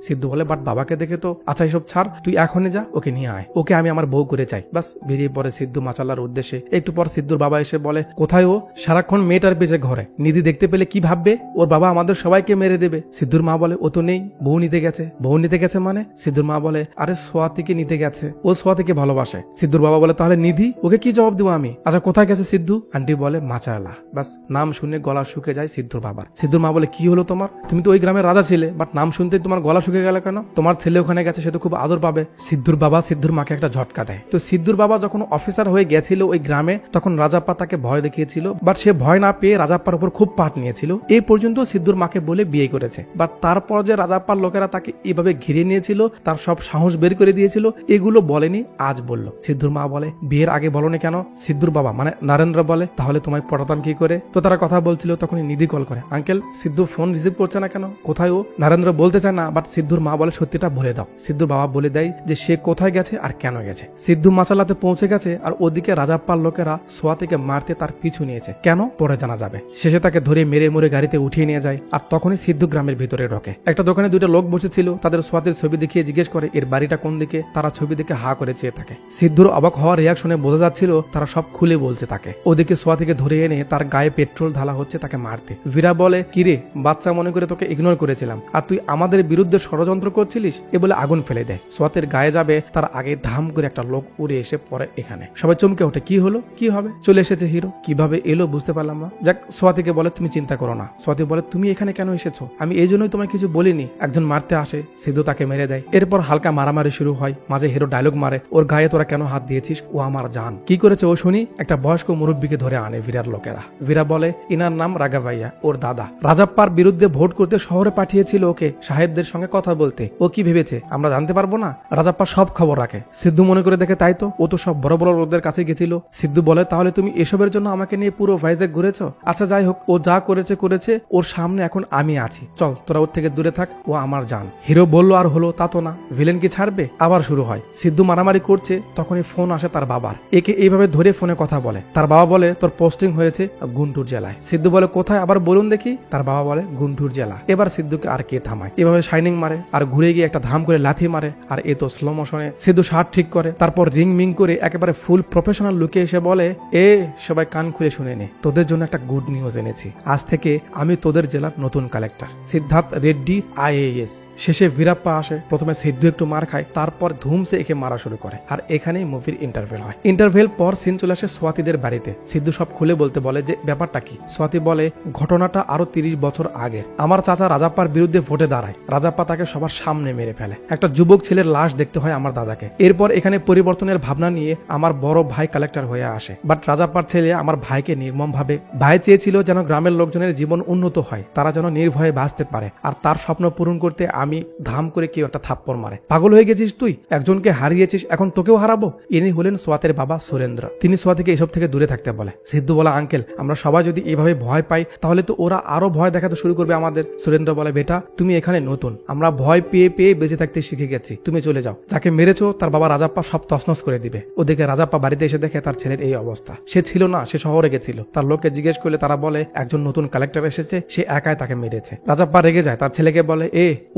সিদ্ধু বলে বাট বাবাকে দেখে তো, আচ্ছা এসব ছাড়, তুই এখনই যা, ওকে নিয়ে আয়, ওকে আমি আমার বউ করে চাই। বাস বেরিয়ে পড়ে সিদ্ধু মাচালার উদ্দেশ্যে। একটু পর সিদ্ধুর বাবা এসে বলে কোথায় ও? সারাক্ষণ মেয়েটার পেছনে ঘরে, নিধি দেখতে পেলে কি ভাববে, ওর বাবা আমাদের সবাইকে মেরে দেবে। সিদ্ধুর মা বলে ও তো নেই, বউ নিতে গেছে। বউ নিতে গেছে মানে? সিদ্ধুর মা বলে আরে সোয়াতিকে নিতে গেছে, ও সোয়াতিকে ভালোবাসে। সিদ্ধুর বাবা বলে তাহলে নিধি, ওকে কি জবাব দেবো আমি? আচ্ছা কোথায় গেছে সিদ্ধু? আন্টি বলে মাচারলা। বাস নাম শুনে গলা শুকে যায় সিদ্ধুর বাবার। সিদ্ধুর মা বলে কি হলো তোমার, তুমি তো ওই গ্রামের রাজা ছিলে, বাট নাম শুনতে তোমার গলা শুকে গেল কেন? তোমার ছেলে ওখানে গেছে, সে তো খুব আদর পাবে। সিদ্ধুর বাবা সিদ্ধুর মাকে একটা ঝটকা দেয়। তো সিদ্ধুর বাবা যখন অফিস অফিসার হয়ে গেছিল ওই গ্রামে, তখন রাজাপ্পা তাকে ভয় দেখিয়েছিল, বাট সে ভয় না পেয়ে রাজাপ্পার উপর খুব পাট নিয়েছিল। এই পর্যন্ত সিদ্ধুর মাকে বলে বিয়ে করেছে, বাট তারপর যে রাজাপ্পার লোকেরা তাকে এভাবে ঘিরে নিয়েছিল, তার সব সাহস বের করে দিয়েছিল, এগুলো বলেনি, আজ বলল। সিদ্ধুর মা বলে বিয়ের আগে বলনি কেন? সিদ্ধুর বাবা মানে নরেন্দ্র বলে তাহলে তোমায় পটাতাম কি করে? তো তারা কথা বলছিল, তখনই নিধি কল করে, আঙ্কেল সিদ্ধু ফোন রিসিভ করছে না কেন, কোথায় ও? নরেন্দ্র বলতে চায় না, বাট সিদ্ধুর মা বলে সত্যিটা বলে দাও। সিদ্ধুর বাবা বলে দেয় যে সে কোথায় গেছে আর কেন গেছে। সিদ্ধু মাচালাতে পৌঁছে গেছে আর ওদিকে রাজাপ্পার লোকেরা সোয়াতিকে মারতে তার পিছু নিয়েছে, কেন পরে জানা যাবে। শেষে তাকে ধরে মেরে মুরে গাড়িতে উঠিয়ে নিয়ে যায়। আর তখনই সিদ্ধু গ্রামের ভিতরে ঢোকে। একটা দোকানে দুইটা লোক বসেছিল, তাদের সোয়াতির ছবি দেখিয়ে জিজ্ঞেস করে এর বাড়িটা কোন দিকে। তারা ছবি দেখে হা করে চেয়ে থাকে। সিদ্ধুর অবাক হওয়ার রিয়াকশনে বোঝা যাচ্ছিল তারা সব খুলে বলছে তাকে। ওদিকে সোয়াতিকে ধরে এনে তার গায়ে পেট্রোল ঢালা হচ্ছে তাকে মারতে। ভীরা বলে কিরে বাচ্চা মনে করে তোকে ইগনোর করেছিলাম, আর তুই আমাদের বিরুদ্ধে ষড়যন্ত্র করছিলিস, এ বলে আগুন ফেলে দেয়। সোয়াতের গায়ে যাবে তার আগে ধাম করে একটা লোক উড়ে এসে পড়ে এখানে। সবাই চমকে ওঠে, কি হলো, কি হবে? চলে এসেছে হিরো, কিভাবে এলো বুঝতে পারলাম না। যাক, সোয়াতিকে বলে তুমি চিন্তা করো না। সোয়াতি বলে তুমি এখানে কেন এসেছো? আমি এই জন্যই তোমায় কিছু বলিনি। একজন মারতে আসে, সিদ্ধু তাকে মেরে দেয়। এরপর হালকা মারামারি শুরু হয়, মাঝে হিরো ডায়লগ মারে, ওর গায়ে তোরা কেন হাত দিয়েছিস, ও আমার জান। কি করেছে ও শুনি? একটা বয়স্ক মুরব্বীকে ধরে আনে ভীরার লোকেরা। ভীরা বলে ইনার নাম রাঘাভাইয়া, ওর দাদা রাজাপ্পার বিরুদ্ধে ভোট করতে শহরে পাঠিয়েছিল ওকে সাহেবদের সঙ্গে কথা বলতে। ও কি ভেবেছে আমরা জানতে পারবো না? রাজাপ্পা সব খবর রাখে। সিদ্ধু মনে করে দেখে তাই তো, ও তো সব বড় বড় লোকদের কাছে গেছিল। সিদ্ধু বলে তাহলে তুমি এসবের জন্য আমাকে নিয়ে পুরো ভাইজ্যাক ঘুরেছো? আচ্ছা যাই হোক, ও যা করেছে করেছে, ওর সামনে এখন আমি আছি, চল তোরা ওর থেকে দূরে থাক, ও আমার জান। হিরো বলল আর হলো তা তো না, ভিলেন কি ছাড়বে? আবার শুরু হয়। সিদ্ধু মারামারি করছে, তখনই ফোন আসে তার বাবার। একে এইভাবে ধরে ফোনে কথা বলে। তার বাবা বলে তোর পোস্টিং হয়েছে গুন্টুর জেলায়। সিদ্ধু বলে কোথায়, আবার বলুন দেখি। তার বাবা বলে গুন্টুর জেলা। এবার সিদ্ধুকে আর কে থামায়? এভাবে শাইনিং মারে আর ঘুরে গিয়ে একটা ধাম করে লাথি মারে। আর এ তো স্লো মোশনে। সিদ্ধু শার্ট ঠিক করে, তারপর রিং মিং করে একেবারে ফুল প্রফেশনাল লুকে এসে বলে এ সবাই কান খুলে শুনে নে, তোদের জন্য একটা গুড নিউজ এনেছি। আজ থেকে আমি তোদের জেলার নতুন কালেক্টর, সিদ্ধার্থ রেড্ডি IAS। শেষে বীরাপ্পা আসে। প্রথমে সিদ্ধু একটু মার খায়, তারপর ধুমসে একে মারা শুরু করে। আর এখানেই মুভির ইন্টারভেল হয়। ইন্টারভেল পর সিন চলে আসে সোয়াতিদের বাড়িতে। সিদ্ধু সব খুলে বলতে বলে যে ব্যাপারটা কি। সোয়াতি বলে ঘটনাটা আরো 30 বছর আগে। আমার চাচা রাজাপ্পার বিরুদ্ধে ভোটে দাঁড়ায়, রাজাপ্পা তাকে সবার সামনে মেরে ফেলে। একটা যুবক ছেলের লাশ দেখতে হয় আমার দাদাকে। এরপর এখানে পরিবর্তনের ভাবনা নিয়ে আমার বড় ভাই কালেক্টর হয়ে আসে, বাট রাজাপ্পার ছেলে আমার ভাইকে নির্মম ভাবে। ভাই চেয়েছিল যেন গ্রামের লোকজনের জীবন উন্নত হয়, তারা যেন নির্ভয়ে বাঁচতে পারে, আর তার স্বপ্ন পূরণ করতে আমি ধাম করে কেউ একটা থাপ্পড় মারে। পাগল হয়ে গেছিস তুই, একজনকে হারিয়েছিস, এখন তোকেও হারাবো। ইনি হলেন সোয়াতের বাবা সুরেন্দ্র। তিনি সোয়াতিকে এসব থেকে দূরে থাকতে বলে। সিদ্ধু বলে আঙ্কেল আমরা সবাই যদি এভাবে ভয় পাই তাহলে তো ওরা আরো ভয় দেখাতে শুরু করবে আমাদের। সুরেন্দ্র বলে বেটা তুমি এখানে নতুন, আমরা ভয় পেয়ে পেয়ে বেঁচে থাকতে শিখে গেছি, তুমি চলে যাও। যাকে মেরেছো তার বাবা রাজাপ্পা সব তছনছ করে দিবে। ওদিকে রাজাপ্পা বাড়িতে এসে দেখে তার ছেলের এই অবস্থা। সে ছিল না, সে শহরে গেছিল। তার লোককে জিজ্ঞেস করলে তারা বলে একজন নতুন কালেক্টর এসেছে, সে একাই তাকে মেরেছে। রাজাপ্পা রেগে যায়, তার ছেলেকে বলে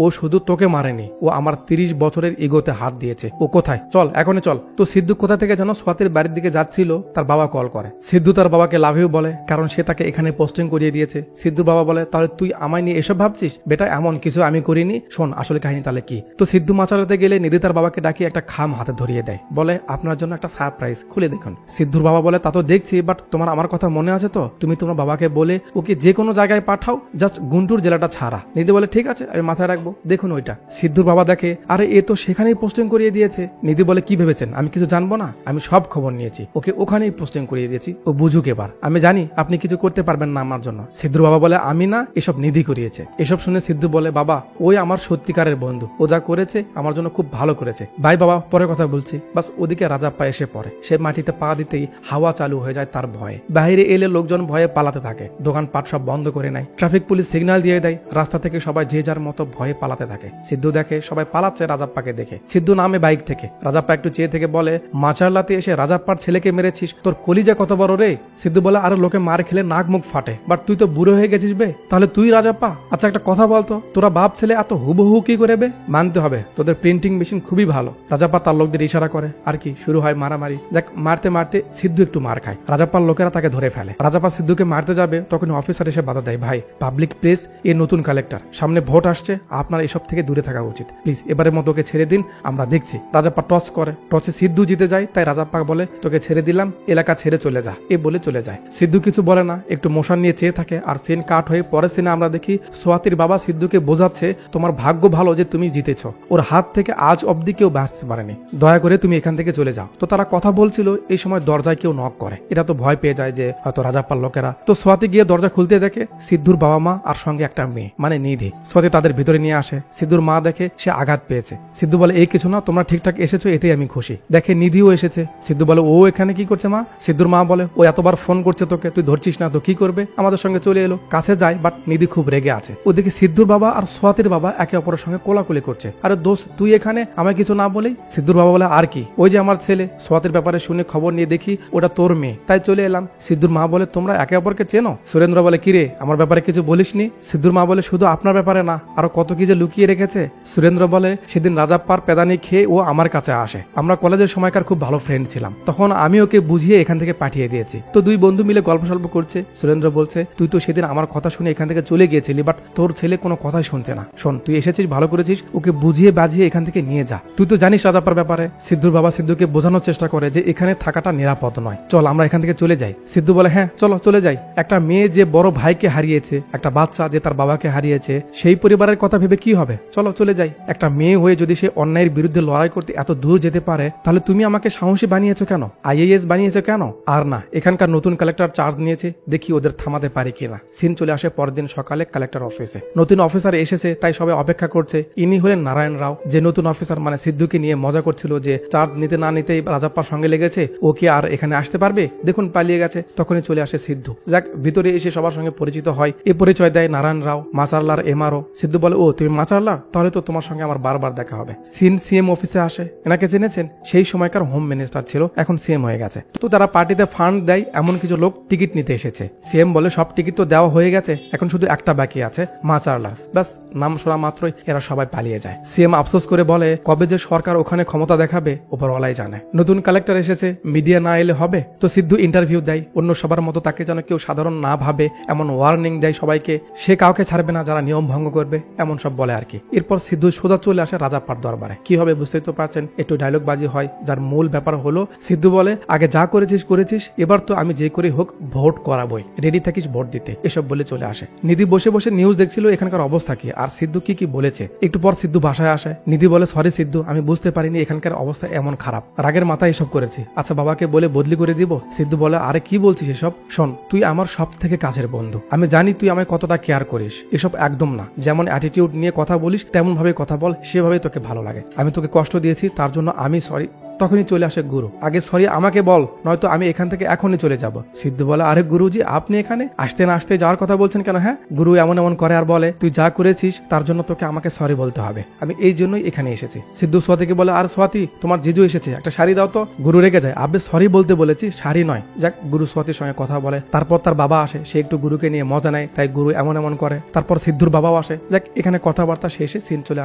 ও শুধু তোকে মারেনি, ও আমার 30 বছরের ইগোতে হাত দিয়েছে। ও কোথায়, চল এখনই চল। তো সিদ্ধু কোথা থেকে যেন সোয়াতির বাড়ির দিকে যাচ্ছিল, তার বাবা কল করে। সিদ্ধু তার বাবাকে লাভ ইউ বলে, কারণ সে তাকে এখানে পোস্টিং করিয়ে দিয়েছে। সিদ্ধু বাবা বলে তাহলে তুই আমায় নিয়ে এসব ভাবছিস? বেটা এমন কিছু আমি করিনি, শোন আসলে কাহিনী তাহলে কি। তো সিদ্ধু মাচালাতে গেলে নিধি তার বাবাকে ডাকিয়ে একটা খাম হাতে ধরিয়ে দেয়, বলে আপনার জন্য একটা সারপ্রাইজ, খুলে দেখুন। সিদ্ধুর বাবা বলে তা তো দেখছি, বাট তোমার আমার কথা মনে আছে তো? তুমি তোমার বাবাকে বলে ওকে যে কোনো জায়গায় পাঠাও, জাস্ট গুন্টুর জেলাটা ছাড়া। নিধি বলে ঠিক আছে, আমি মাথায় রাখবো, দেখুন ওইটা। সিদ্ধুর বাবা দেখে আরে এ তো সেখানেই পোস্টিং করিয়ে দিয়েছে। নিধি বলে কি ভেবেছেন আমি কিছু জানবো না? আমি সব খবর নিয়েছি, ওকে ওখানেই পোস্টিং করিয়ে দিয়েছি, ও বুঝুক এবার। আমি জানি আপনি কিছু করতে পারবেন না আমার জন্য। সিদ্ধুর বাবা বলে আমি না, এসব নিধি করিয়েছে। এসব শুনে সিদ্ধু বলে বাবা ওই আমার সত্যিকারের বন্ধু, ও যা করেছে আমার জন্য খুব ভালো করেছে। ভাই বাবা পরে কথা বলছি। বাস ওদিকে রাজাপ্পা এসে পড়ে। সে মাটিতে পা দিতেই হাওয়া চালু হয়ে যায় তার ভয়ে। বাইরে এলে লোকজন ভয়ে পালাতে থাকে, দোকানপাট সব বন্ধ করে নেয়, ট্রাফিক পুলিশ সিগন্যাল দিয়ে দেয়, রাস্তা থেকে সবাই যে যার মতো ভয়ে পালাতে থাকে। সিদ্ধু দেখে সবাই পালাচ্ছে রাজাপ্পাকে দেখে। সিদ্ধু নামে বাইক থেকে। রাজাপ্পা একটু চেয়ে থেকে বলে মাচারলাতে এসে রাজাপ্পার ছেলেকে মেরেছিস, তোর কলিজা কত বড় রে। সিদ্ধু বলে আরো লোকে মার খেলে নাক মুখ ফাটে, বাট তুই তো বুড়ো হয়ে গেছিস বে, তাহলে তুই রাজাপ্পা? আচ্ছা একটা কথা বলতো, তোরা বাপ ছেলে এত হুবহু কি করে বে? মানতে হবে তোদের প্রিন্টিং মেশিন খুবই ভালো। রাজাপ্পা তার লোকদের ইশারা করে, আর কি শুরু হয় মারামারি। যাক মারতে মারতে সিদ্ধু একটু মার খায়, রাজাপ্পার লোকেরা তাকে ধরে ফেলে। রাজাপ্পা সিদ্ধুকে মারতে যাবে, তখন অফিসার এসে বাধা দেয়, ভাই পাবলিক প্লেস, এ নতুন কালেক্টর, সামনে ভোট আসছে, আপনার এসব থেকে দূরে থাকা উচিত, প্লিজ এবারের মতো ওকে ছেড়ে দিন, আমরা দেখছি। রাজাপ্পা টস করে, টসে সিদ্ধু জিতে যায়, তাই রাজাপ্পা বলে তোকে ছেড়ে দিলাম, এলাকা ছেড়ে চলে যা, এ বলে চলে যায়। সিদ্ধু কিছু বলে না, একটু মোশন নিয়ে চেয়ে থাকে। আর সিন কাট হয়ে পরের সিনে আমরা দেখি সোয়াতির বাবা সিদ্ধুকে বোঝাচ্ছে তোমার ভাগ্য ভালো যে তুমি জিতেছ, ওর হাত থেকে আজ অব্দি কেউ বাঁচতে পারেনি, দয়া করে তুমি এখান থেকে চলে যাও। তো তারা কথা কথা বলছিল এই সময় দরজায় কেউ নক করে। এরা তো ভয় পেয়ে যায় যে হয়তো রাজাপ্পার লোকেরা। তো সোয়াতি গিয়ে দরজা খুলতে দেখে সিদ্ধুর বাবা মা আর সঙ্গে একটা মেয়ে মানে নিধি। সোয়াতি তাদের ভিতরে নিয়ে আসে। সিদ্ধুর মা দেখে সে আঘাত পেয়েছে। সিদ্ধু বলে এই কিছু না, তোমরা ঠিকঠাক এসেছো এতেই আমি খুশি। দেখে নিধিও এসেছে। সিদ্ধু বলে ও এখানে কি করছে মা? সিদ্ধুর মা বলে ও এতবার ফোন করছে তোকে, তুই ধরছিস না তো কি করবে, আমাদের সঙ্গে চলে এলো। কাছে যায় বাট নিধি খুব রেগে আছে। ওদিকে সিদ্ধুর বাবা আর সোয়াতির বাবা একে অপরের সঙ্গে কোলাকুলি করছে। আরে দোস্ত তুই এখানে, আমায় কিছু না বলেই। সিদ্ধুর বাবা বলে আর কি, ওই যে আমার ছেলে। সোয়াতির ব্যাপারে শুনে খবর নিয়ে দেখি ওটা তোর মেয়ে, তাই চলে এলাম। সিদ্ধুর মা বলে তোমরা একে অপরকে চেনো? সুরেন্দ্র বলে কিরে আমার ব্যাপারে কিছু বলিসনি? সিদ্ধুর মা বলে শুধু আপনার ব্যাপারে না, আরো কত কি যে লুকিয়ে রেখেছে। সুরেন্দ্র বলে সেদিন রাজাপ্পার পেদানি খেয়ে ও আমার কাছে আসে। আমরা কলেজের সময়কার খুব ভালো ফ্রেন্ড ছিলাম, তখন আমি ওকে বুঝিয়ে এখান থেকে পাঠিয়ে দিয়েছি। তো দুই বন্ধু মিলে গল্প সল্প করছে। সুরেন্দ্র বলছে তুই তো সেদিন আমার কথা শুনে এখান থেকে চলে গিয়েছিলি, বাট তোর ছেলে কোনো কথাই শুনছে না। শোন তুই এসেছিস ভালো করেছিস, ওকে বুঝিয়ে বাজিয়ে এখান থেকে নিয়ে যা। তুই তো জানিস রাজাপ্পার ব্যাপারে। সিদ্ধুর বাবা সিদ্ধুকে বোঝানোর চেষ্টা করে যে এখানে থাকাটা নিরাপদ নয়, চল আমরা এখান থেকে চলে যাই। সিদ্ধু বলে হ্যাঁ চলো চলে যাই। একটা মেয়ে যে বড় ভাইকে হারিয়েছে, একটা বাচ্চা যে তার বাবাকে হারিয়েছে, সেই পরিবারের কথা ভেবে কি হবে, চলো চলে যাই। একটা মেয়ে হয়ে যদি সে অন্যায়ের বিরুদ্ধে লড়াই করতে এত দূর যেতে পারে, তাহলে তুমি আমাকে সাহসী বানিয়েছো কেন, IAS বানিয়েছো কেন? আর না, এখানকার নতুন কালেক্টর চার্জ নিয়েছে, দেখি ওদের থামাতে পারি কিনা। সিন চলে আসে পরের দিন সকালে কালেক্টর অফিসে। নতুন অফিসার এসেছে তাই সবাই অপেক্ষা করছে। ইনি হলেন নারায়ণ রাও, যে নতুন অফিসার মানে সিদ্ধুকে নিয়ে মজা করছিল যে চার্জ নিতে না নিতেই রাজাপ্পার সঙ্গে লেগেছে, ও কি আর এখানে আসতে পারবে, দেখুন পালিয়ে গেছে। তখনই চলে আসে সিদ্ধু। যাক ভিতরে এসে সবার সঙ্গে পরিচিত হয়। এ পরিচয় দেয় নারায়ণ রাও, মাচারলার MRO। সিদ্ধু বলে ও তুমি মাচারলার, তাহলে তো তোমার সঙ্গে আমার বারবার দেখা হবে। সিন CM অফিসে আসে। এনাকে জেনেছেন, সেই সময়কার হোম মিনিস্টার ছিল, এখন CM হয়ে গেছে। তো তারা পার্টিতে ফান্ড দেয়, এমন কিছু লোক টিকিট নিতে এসেছে। CM বলে সব টিকিট তো দেওয়া হয়ে গেছে, এখন শুধু একটা বাকি আছে, মাচারলার। ব্যাস নাম শোনা মাত্রই এরা সবাই পালিয়ে যায়। CM আফসোস করে বলে কবে যে সরকার ওখানে ক্ষমতা দেখাবে ওপরওয়ালাই জানে। নতুন কালেক্টর এসেছে, মিডিয়া না এলে হবে। তো সিদ্ধু ইন্টারভিউ দেয়, অন্য সবার মতো তাকে যেন কেউ সাধারণ না ভাবে এমন ওয়ার্নিং দেয় সবাইকে। সে কাউকে ছাড়বে না যারা নিয়ম ভঙ্গ করবে, এমন সব বলে আর কি। এরপর সিদ্ধু সোজা চলে আসে রাজাপ্পার দরবারে। কি হবে বুঝতেই তো পারছেন, একটু ডায়লগ বাজি হয়। যার মূল ব্যাপার হলো সিদ্ধু বলে আগে যা করেছিস করেছিস, এবার তো আমি যে করে হোক ভোট করাবই, রেডি থাকিস ভোট দিতে, এসব বলে চলে আসে। নিধি বসে বসে নিউজ দেখছিল এখানকার অবস্থা কি আর সিদ্ধু কি কি বলেছে। একটু পর সিদ্ধু বাসায় আসে। নিধি বলে সরি সিদ্ধু, আমি বুঝতে পারিনি এখানকার অবস্থা এমন খারাপ, রাগের মাথায় এসব করেছি। আচ্ছা বাবাকে বলে বদলি করে দিব। সিদ্ধু বলে আরে কি বলছিস এসব, শোন তুই আমার সব থেকে কাছের বন্ধু, আমি জানি তুই আমায় কতটা কেয়ার করিস। এসব একদম না, যেমন অ্যাটিটিউড নিয়ে কথা বলিস তেমন ভাবে কথা বল, সেভাবে তোকে ভালো লাগে। আমি তোকে কষ্ট দিয়েছি তার জন্য আমি সরি। তখনই চলে আসে গুরু। আগে সরি আমাকে বল, নয়তো আমি এখান থেকে এখনই চলে যাব। সিদ্ধু বলে আরে গুরুজি আপনি এখানে আসতে না আসতে যাওয়ার কথা বলছেন কেন? হ্যাঁ, গুরু এমন এমন করে আর বলে তুই যা করেছিস তার জন্য তোকে আমাকে সরি বলতে হবে, আমি এই জন্যই এখানে এসেছি। সিদ্ধু সোয়াতিকে বলে আর সোয়াতি তোমার জিজু এসেছে, একটা শাড়ি দাও তো। গুরু রেগে যায়, আবে সরি বলতে বলেছি, শাড়ি নয়। যাক গুরু সোয়াতির সঙ্গে কথা বলে। তারপর তার বাবা আসে, সে একটু গুরুকে নিয়ে মজা নেয়, তাই গুরু এমন এমন করে। তারপর সিদ্ধুর বাবাও আসে। যাক এখানে কথাবার্তা শেষে সিন চলে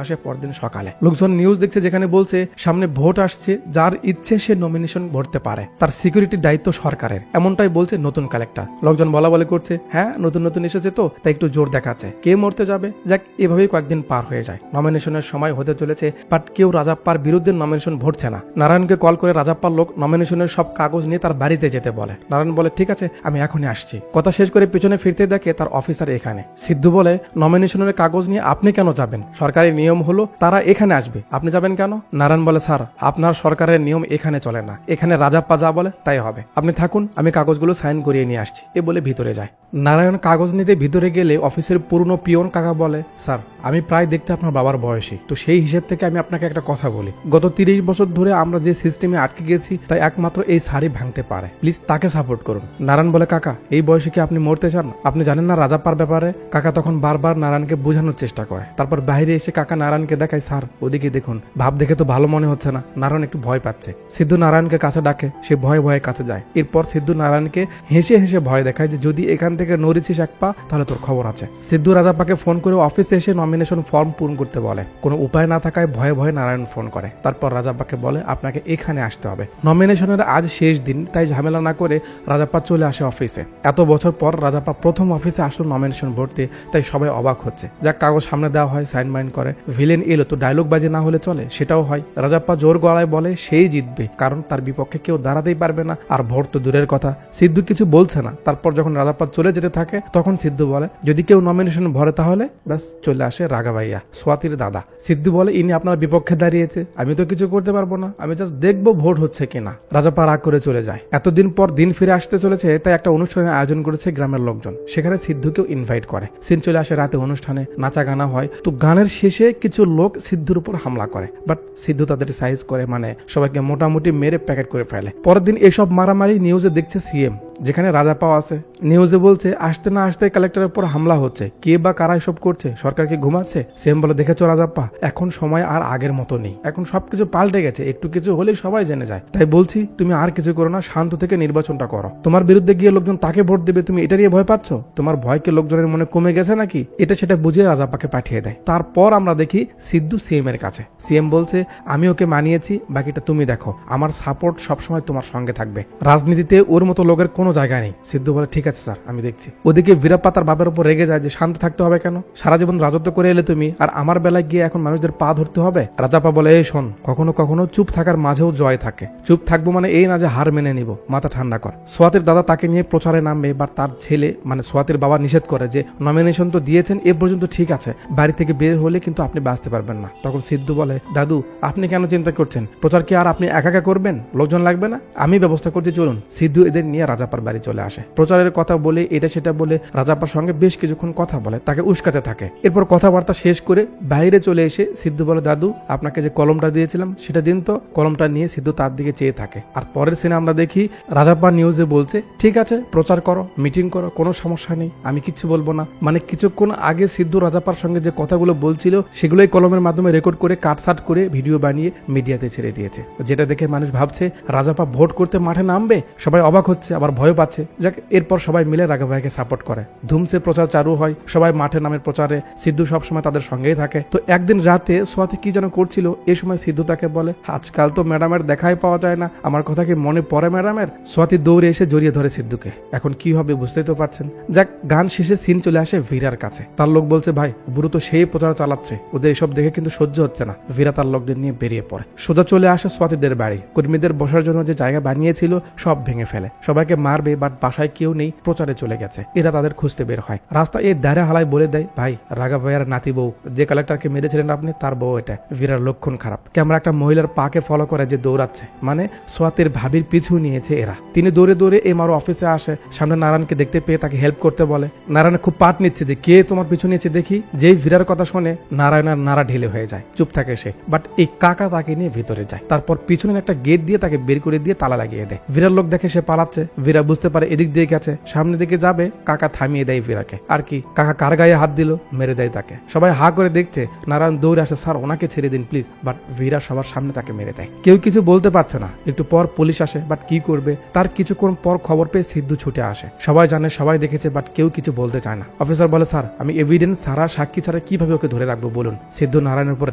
আসে পরদিন সকালে। লোকজন নিউজ দেখছে যেখানে বলছে সামনে ভোট আসছে, যার ইচ্ছে সে নমিনেশন ভরতে পারে, তার সিকিউরিটির দায়িত্ব সরকারের, এমনটাই বলছে নতুন কালেক্টর। লোকজন বলা বলে করছে হ্যাঁ নতুন নতুন এসেছে তো তাই একটু জোর দেখাচ্ছে, কে মরতে যাবে। যাক এভাবেই কয়েকদিন পার হয়ে যায়। নমিনেশনের সময় হতে চলেছে, বাট কেউ রাজাপ্পার বিরুদ্ধে নমিনেশন ভরছে না। নারায়ণকে কল করে রাজাপ্পার লোক নমিনেশনের সব কাগজ নিয়ে তার বাড়িতে যেতে বলে। নারায়ণ বলে ঠিক আছে আমি এখনই আসছি। কথা শেষ করে পেছনে ফিরতে দেখে তার অফিসার এখানে। সিদ্ধু বলে নমিনেশনের কাগজ নিয়ে আপনি কেন যাবেন, সরকারি নিয়ম হলো তারা এখানে আসবে, আপনি যাবেন কেন? নারায়ণ বলে স্যার আপনার সরকারের নিয়ম এখানে চলে না, এখানে রাজাপ্পা যা বলে তাই হবে, আপনি থাকুন আমি কাগজগুলো সাইন করিয়ে নিয়ে আসছি। এ বলে ভিতরে যায়। নারায়ণ কাগজ নিতে ভিতরে গেলে অফিসের পুরনো পিয়ন কাকা বলে স্যার আমি প্রায় দেখতে আপনার বাবার বয়সী, তো সেই হিসেব থেকে আমি আপনাকে একটা কথা বলি, গত 30 বছর ধরে আমরা যে সিস্টেমে আটকে গেছি তাই একমাত্র এই স্যারই ভাঙতে পারে, প্লিজ তাকে সাপোর্ট করুন। নারায়ণ বলে কাকা এই বয়সে কি আপনি মরতে চান, আপনি জানেন না রাজাপ্পার ব্যাপারে। কাকা তখন বারবার নারায়ণকে বোঝানোর চেষ্টা করে। তারপর বাইরে এসে কাকা নারায়ণকে দেখায় স্যার ওদিকে দেখুন, ভাব দেখে তো ভালো মনে হচ্ছে না। নারায়ণ একটু ভয় পাচ্ছে। সিদ্ধু নারায়ণকে কাছে ডাকে, সে ভয়ে ভয়ে কাছে যায়। এরপর সিদ্ধু নারায়ণকে হেসে হেসে ভয় দেখায় যে যদি এখান থেকে নড়েছিস এক পা তাহলে তোর খবর আছে। সিদ্ধু রাজাপ্পাকে ফোন করে অফিসে এসে নমিনেশন ফর্ম পূরণ করতে বলে। কোনো উপায় না থাকায় ভয়ে ভয়ে নারায়ণ ফোন করে। তারপর রাজাপ্পাকে বলে আপনাকে এখানে আসতে হবে, নমিনেশনের আজ শেষ দিন, তাই ঝামেলা না করে রাজাপ্পা চলে আসে অফিসে। এত বছর পর রাজাপ্পা প্রথম অফিসে আসলো নমিনেশন ভরতে, তাই সবাই অবাক হচ্ছে। যাক কাগজ সামনে দেওয়া হয়, সাইন মাইন করে। ভিলেন এলো তো ডায়লগ বাজে না হলে চলে, সেটাও হয়। রাজাপ্পা জোর গলায় বলে সেই জিতবে, কারণ তার বিপক্ষে কেউ দাঁড়াতেই পারবে না। আর ভোট তো দূরের কথা, সিদ্ধু কিছু বলছে না। তারপর যখন রাজাপ্পা চলে যেতে থাকে তখন সিদ্ধু বলে যদি কেউ নমিনেশন ভরে তাহলে ব্যাস চলে আসে রাগা ভাইয়া, সোয়াতির দাদা। সিদ্ধু বলে ইনি আপনার বিপক্ষে দাঁড়িয়েছে, আমি তো কিছু করতে পারবো না, আমি জাস্ট দেখবো ভোট হচ্ছে কিনা। রাজাপ্পা রাগ করে চলে যায়। এতদিন পর দিন ফিরে আসতে চলেছে, তাই একটা অনুষ্ঠানের আয়োজন করেছে গ্রামের লোকজন, সেখানে সিদ্ধুকেও ইনভাইট করে। সিন চলে আসে রাতে অনুষ্ঠানে, নাচা গানা হয়। তো গানের শেষে কিছু লোক সিদ্ধুর উপর হামলা করে, বাট সিদ্ধু তাদের সাইজ করে, মানে সবাইকে মোটামুটি মেরে প্যাকেট করে ফেলে। পরের দিন এসব মারামারি নিউজে দেখছে সিএম, যেখানে রাজাপ্পাও আছে। নিউজে বলছে আসতে না আসতে কালেক্টরের উপর হামলা হচ্ছে, কে বা কারা এসব করছে, সরকার কি ঘুমাচ্ছে? সিএম বলে দেখেছো রাজাপ্পা, এখন সময় আর আগের মতো নেই, এখন সবকিছু পাল্টে গেছে, একটু কিছু হলেই সবাই জেনে যায়। তাই বলছি তুমি আর কিছু করো না, শান্ত থেকে নির্বাচনটা করো। তোমার বিরুদ্ধে গিয়ে লোকজন তাকে ভোট দেবে, তুমি এটা নিয়ে ভয় পাচ্ছ? তোমার ভয়কে লোকজনের মনে কমে গেছে নাকি? এটা সেটা বুঝিয়ে রাজাপ্পাকে পাঠিয়ে দেয়। তারপর আমরা দেখি সিদ্ধু সিএম এর কাছে। সিএম বলছে আমি ওকে মানিয়েছি, বাকিটা তুমি দেখো, আমার সাপোর্ট সবসময় তোমার সঙ্গে থাকবে, রাজনীতিতে ওর মতো লোকের কোনো জায়গা নেই। সিদ্ধু বলে ঠিক আছে স্যার, আমি দেখছি। ওদিকে বীরাপ্পা তার বাপের উপর রেগে যায় যে শান্ত থাকতে হবে কেন, সারা জীবন রাজত্ব করে এলে তুমি, আর আমার বেলায় গিয়ে এখন মানুষদের পা ধরতে হবে। রাজাপ্পা বলে এই শোন, কখনো কখনো চুপ থাকার মাঝেও জয় থাকে, চুপ থাকবো মানে এই না যে হার মেনে নিব, মাথা ঠান্ডা কর। সোয়াতির দাদা তাকে নিয়ে প্রচারে নামবে, বা তার ছেলে মানে সোয়াতির বাবা নিষেধ করে যে নমিনেশন তো দিয়েছেন এ পর্যন্ত ঠিক আছে, বাড়ি থেকে বের হলে কিন্তু আপনি বাঁচতে পারবেন না। তখন সিদ্ধু বলে দাদু আপনি কেন চিন্তা করছেন, প্রচার কি আর আপনি একা একা করবেন, লোকজন লাগবে না, আমি ব্যবস্থা করছি, চলুন। সিদ্ধু এদের নিয়ে রাজাপ্পার বাড়ি চলে আসে। প্রচারের কথা বলে এটা সেটা বলে রাজাপ্পার সঙ্গে বেশ কিছুক্ষণ কথা বলে, তাকে উস্কাতে থাকে। এরপর কথাবার্তা শেষ করে বাইরে চলে এসে সিদ্ধু বলে দাদু আপনাকে যে কলমটা দিয়েছিলাম সেটা দিন তো। কলমটা নিয়ে সিদ্ধু তার দিকে চেয়ে থাকে। আর পরের সিনে আমরা দেখি রাজাপ্পা নিউজে বলছে ঠিক আছে প্রচার করো, মিটিং করো, কোনো সমস্যা নেই, আমি কিচ্ছু বলবো না। মানে কিছুক্ষণ আগে সিদ্ধু রাজাপ্পার সঙ্গে যে কথাগুলো বলছিল সেগুলোই কলমের মাধ্যমে রেকর্ড করে কাটসাট করে ভিডিও বানিয়ে মিডিয়াতে ছেড়ে দিয়েছে, যেটা দেখে মানুষ ভাবছে রাজাপ্পা ভোট করতে মাঠে নামবে। সবাই অবাক হচ্ছে, আবার ভয় পাচ্ছে। যাক এরপর সবাই মিলে রাঘব ভাইকে সাপোর্ট করে, ধুমসে প্রচার চালু হয়, সবাই মাঠে নামের প্রচারে, সিদ্ধু সবসময় তাদের সঙ্গেই থাকে। তো একদিন রাতে সোয়াতি কি যেন করছিল, এই সময় সিদ্ধু তাকে বলে আজকাল তো ম্যাডামের দেখাই পাওয়া যায় না, আমার কথা কি মনে পড়ে ম্যাডামের? সোয়াতি দৌড়ে এসে জড়িয়ে ধরে সিদ্ধুকে। এখন কি হবে বুঝতেই তো পারছেন। যাক গান শেষে সিন চলে আসে ভীরার কাছে। তার লোক বলছে ভাই বুড়ো তো সেই প্রচার চালাচ্ছে, ওদের এসব দেখে কিন্তু সহ্য হচ্ছে না। ভীরা তার লোকদের নিয়ে বেরিয়ে পড়ে, সোজা চলে আসে সোয়াতিদের বাড়ি। কর্মীদের বসার জন্য যে জায়গা বানিয়েছিল সব ভেঙে ফেলে, সবাইকে মারবে, বাট বাসায় কেউ নেই, প্রচারে চলে গেছে। এরা তাদের খুঁজতে বের হয়। রাস্তা এই দাঁড়া হালায় বলে দেয় ভাই রাঘব ভাইয়ার নাতি বউ, যে কালেক্টরকে মেরেছিলেন আপনি তার বউ এটা। ভীরার লক্ষণ খারাপ। ক্যামেরা একটা মহিলার পাকে ফলো করে যে দৌড়াচ্ছে, মানে সোয়াতির ভাবির পিছু নিয়েছে এরা। তিনি দৌড়ে দৌড়ে এমআরও অফিসে আসে, সামনে নারায়ণকে দেখতে পেয়ে তাকে হেল্প করতে বলে। নারায়ণ খুব পাট নিচ্ছে যে কে তোমার পিছু নিয়েছে দেখি। যেই ভীরার কথা শুনে নারায়ণের নাড়া ঢিলে হয়ে যায়, চুপ থাকে সে। বাট এই কাকা তাকে নিয়ে ভিতরে যায়, তারপর পিছনের একটা গেট দিয়ে তাকে বের করে দিয়ে তালা লাগিয়ে দেয়। ভীরার লোক দেখে সে পালাচ্ছে, ভীরা বুঝতে পারে এদিক দিয়ে গেছে, সামনে দিকে যাবে, কাকা থামিয়ে দেয় ভীরাকে। আর কি কাকা কার গায়ে হাত দিল, মেরে দেয় তাকে। সবাই হা করে দেখছে, নারায়ণ দৌড়ে আসে স্যার ওনাকে ছেড়ে দিন প্লিজ, বাট ভীরা সবার সামনে তাকে মেরে দেয়। কেউ কিছু বলতে পারছে না। একটু পর পুলিশ আসে, বাট কি করবে। তার কিছুক্ষণ পর খবর পেয়ে সিদ্ধু ছুটে আসে। সবাই জানে, সবাই দেখেছে, বাট কেউ কিছু বলতে চায় না। অফিসার বলে স্যার আমি এভিডেন্স ছাড়া, সাক্ষী ছাড়া কিভাবে ওকে ধরে রাখবো বলুন। সিদ্ধু নারায়ণের উপর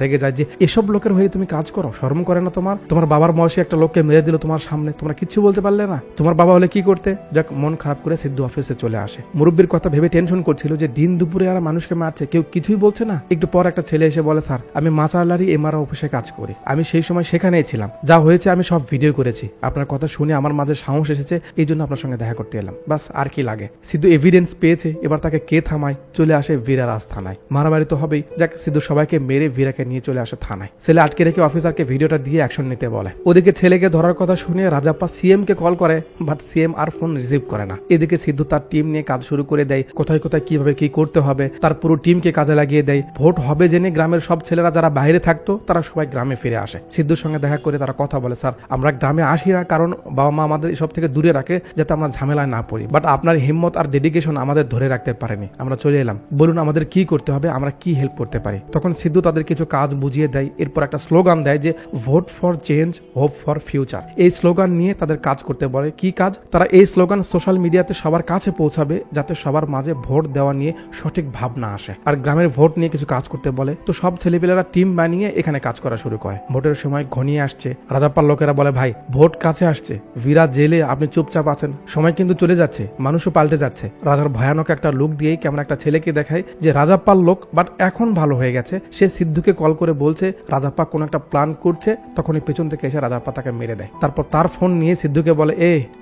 রেগে যায় যে এসব লোকের হয়ে তুমি কাজ করো, শরম করে না তোমার? তোমার বাবার বয়সে একটা লোককে মেরে দিল তোমার সামনে, তোমরা কিচ্ছু বলতে পারলে না? তোমার বাবা হলে কি করতে? যাক মন খারাপ করে সিদ্ধু অফিসে চলে আসে। মুরব্বীর কথা ভেবে টেনশন করছিল যে দিন দুপুরে আর মানুষকে মারছে, কেউ কিছুই বলছে না। একটু পর একটা ছেলে এসে বলে স্যার আমি মাচারলারি এমআরও অফিসে কাজ করি, আমি সেই সময় সেখানেই ছিলাম, যা হয়েছে আমি সব ভিডিও করেছি, আপনার কথা শুনে আমার মাঝে সাহস এসেছে, এই জন্য আপনার সঙ্গে দেখা করতে এলাম, বাস আর কি লাগে। সিদ্ধু এভিডেন্স পেয়েছে, এবার তাকে কে থামায়? চলে আসে ভীরারাজ থানায়। মারামারি তো হবেই। যাক সিদ্ধু সবাইকে মেরে ভীরাকে নিয়ে চলে আসে থানায়। ছেলে আটকে রেখে অফিসারকে ভিডিওটা দিয়ে অ্যাকশন নিতে বলে। ওদিকে ছেলেকে ধরার কথা শুনে রাজাপ্পা সিএম কে কল করে, বাট সিএম আর ফোন রিসিভ করে না। এদিকে সিদ্ধু তার টিম নিয়ে কাজ শুরু করে দেয়, কোথায় কোথায় কিভাবে কি করতে হবে তার পুরো টিমকে কাজে লাগিয়ে দেয়। ভোট হবে জেনে গ্রামের সব ছেলেরা যারা বাইরে থাকতো তারা সবাই গ্রামে ফিরে আসে। সিদ্ধুর সঙ্গে দেখা করে তারা কথা বলে, স্যার আমরা গ্রামে আসি না কারণ বাবা মা আমাদের এসব থেকে দূরে রাখে যাতে আমরা ঝামেলায় না পড়ি, বাট আপনার হিম্মত আর ডেডিকেশন আমাদের ধরে রাখতে পারেনি, আমরা চলে এলাম, বলুন আমাদের কি করতে হবে, আমরা কি হেল্প করতে পারি। তখন সিদ্ধু তাদের কিছু কাজ বুঝিয়ে দেয়। এরপর একটা স্লোগান দেয় যে vote for change, hope for future. এই স্লোগান নিয়ে তাদের কাজ করতে বলে। কি কাজ? তারা এই স্লোগান সোশ্যাল মিডিয়াতে সবার কাছে পৌঁছাবে, যাতে সবার মাঝে ভোট দেওয়া নিয়ে সঠিক ভাবনা আসে। আর গ্রামের ভোট নিয়ে কিছু কাজ করতে বলে, তো সব ছেলেপেলেরা টিম বানিয়ে এখানে কাজ করা শুরু করে। ভোটের সময় ঘনিয়ে আসছে, রাজাপ্পার লোকেরা বলে ভাই ভোট কাছে আসছে, বীরা জেলে আপনি চুপচাপ আছেন, সময় কিন্তু চলে যাচ্ছে, মানুষও পাল্টে যাচ্ছে। রাজার ভয়ানক একটা লুক দিয়েই কেমন একটা ছেলেকে দেখায় যে রাজাপ্পার লোক বাট এখন ভালো হয়ে গেছে। সে সিদ্ধুকে কল করে বলছে রাজাপ্পা কোন একটা প্ল্যান করছে, তখনই পেছন থেকে এসে রাজাপ্পা তাকে মেরে দেয়। তারপর তার ফোন নিয়ে সিদ্ধুকে বলে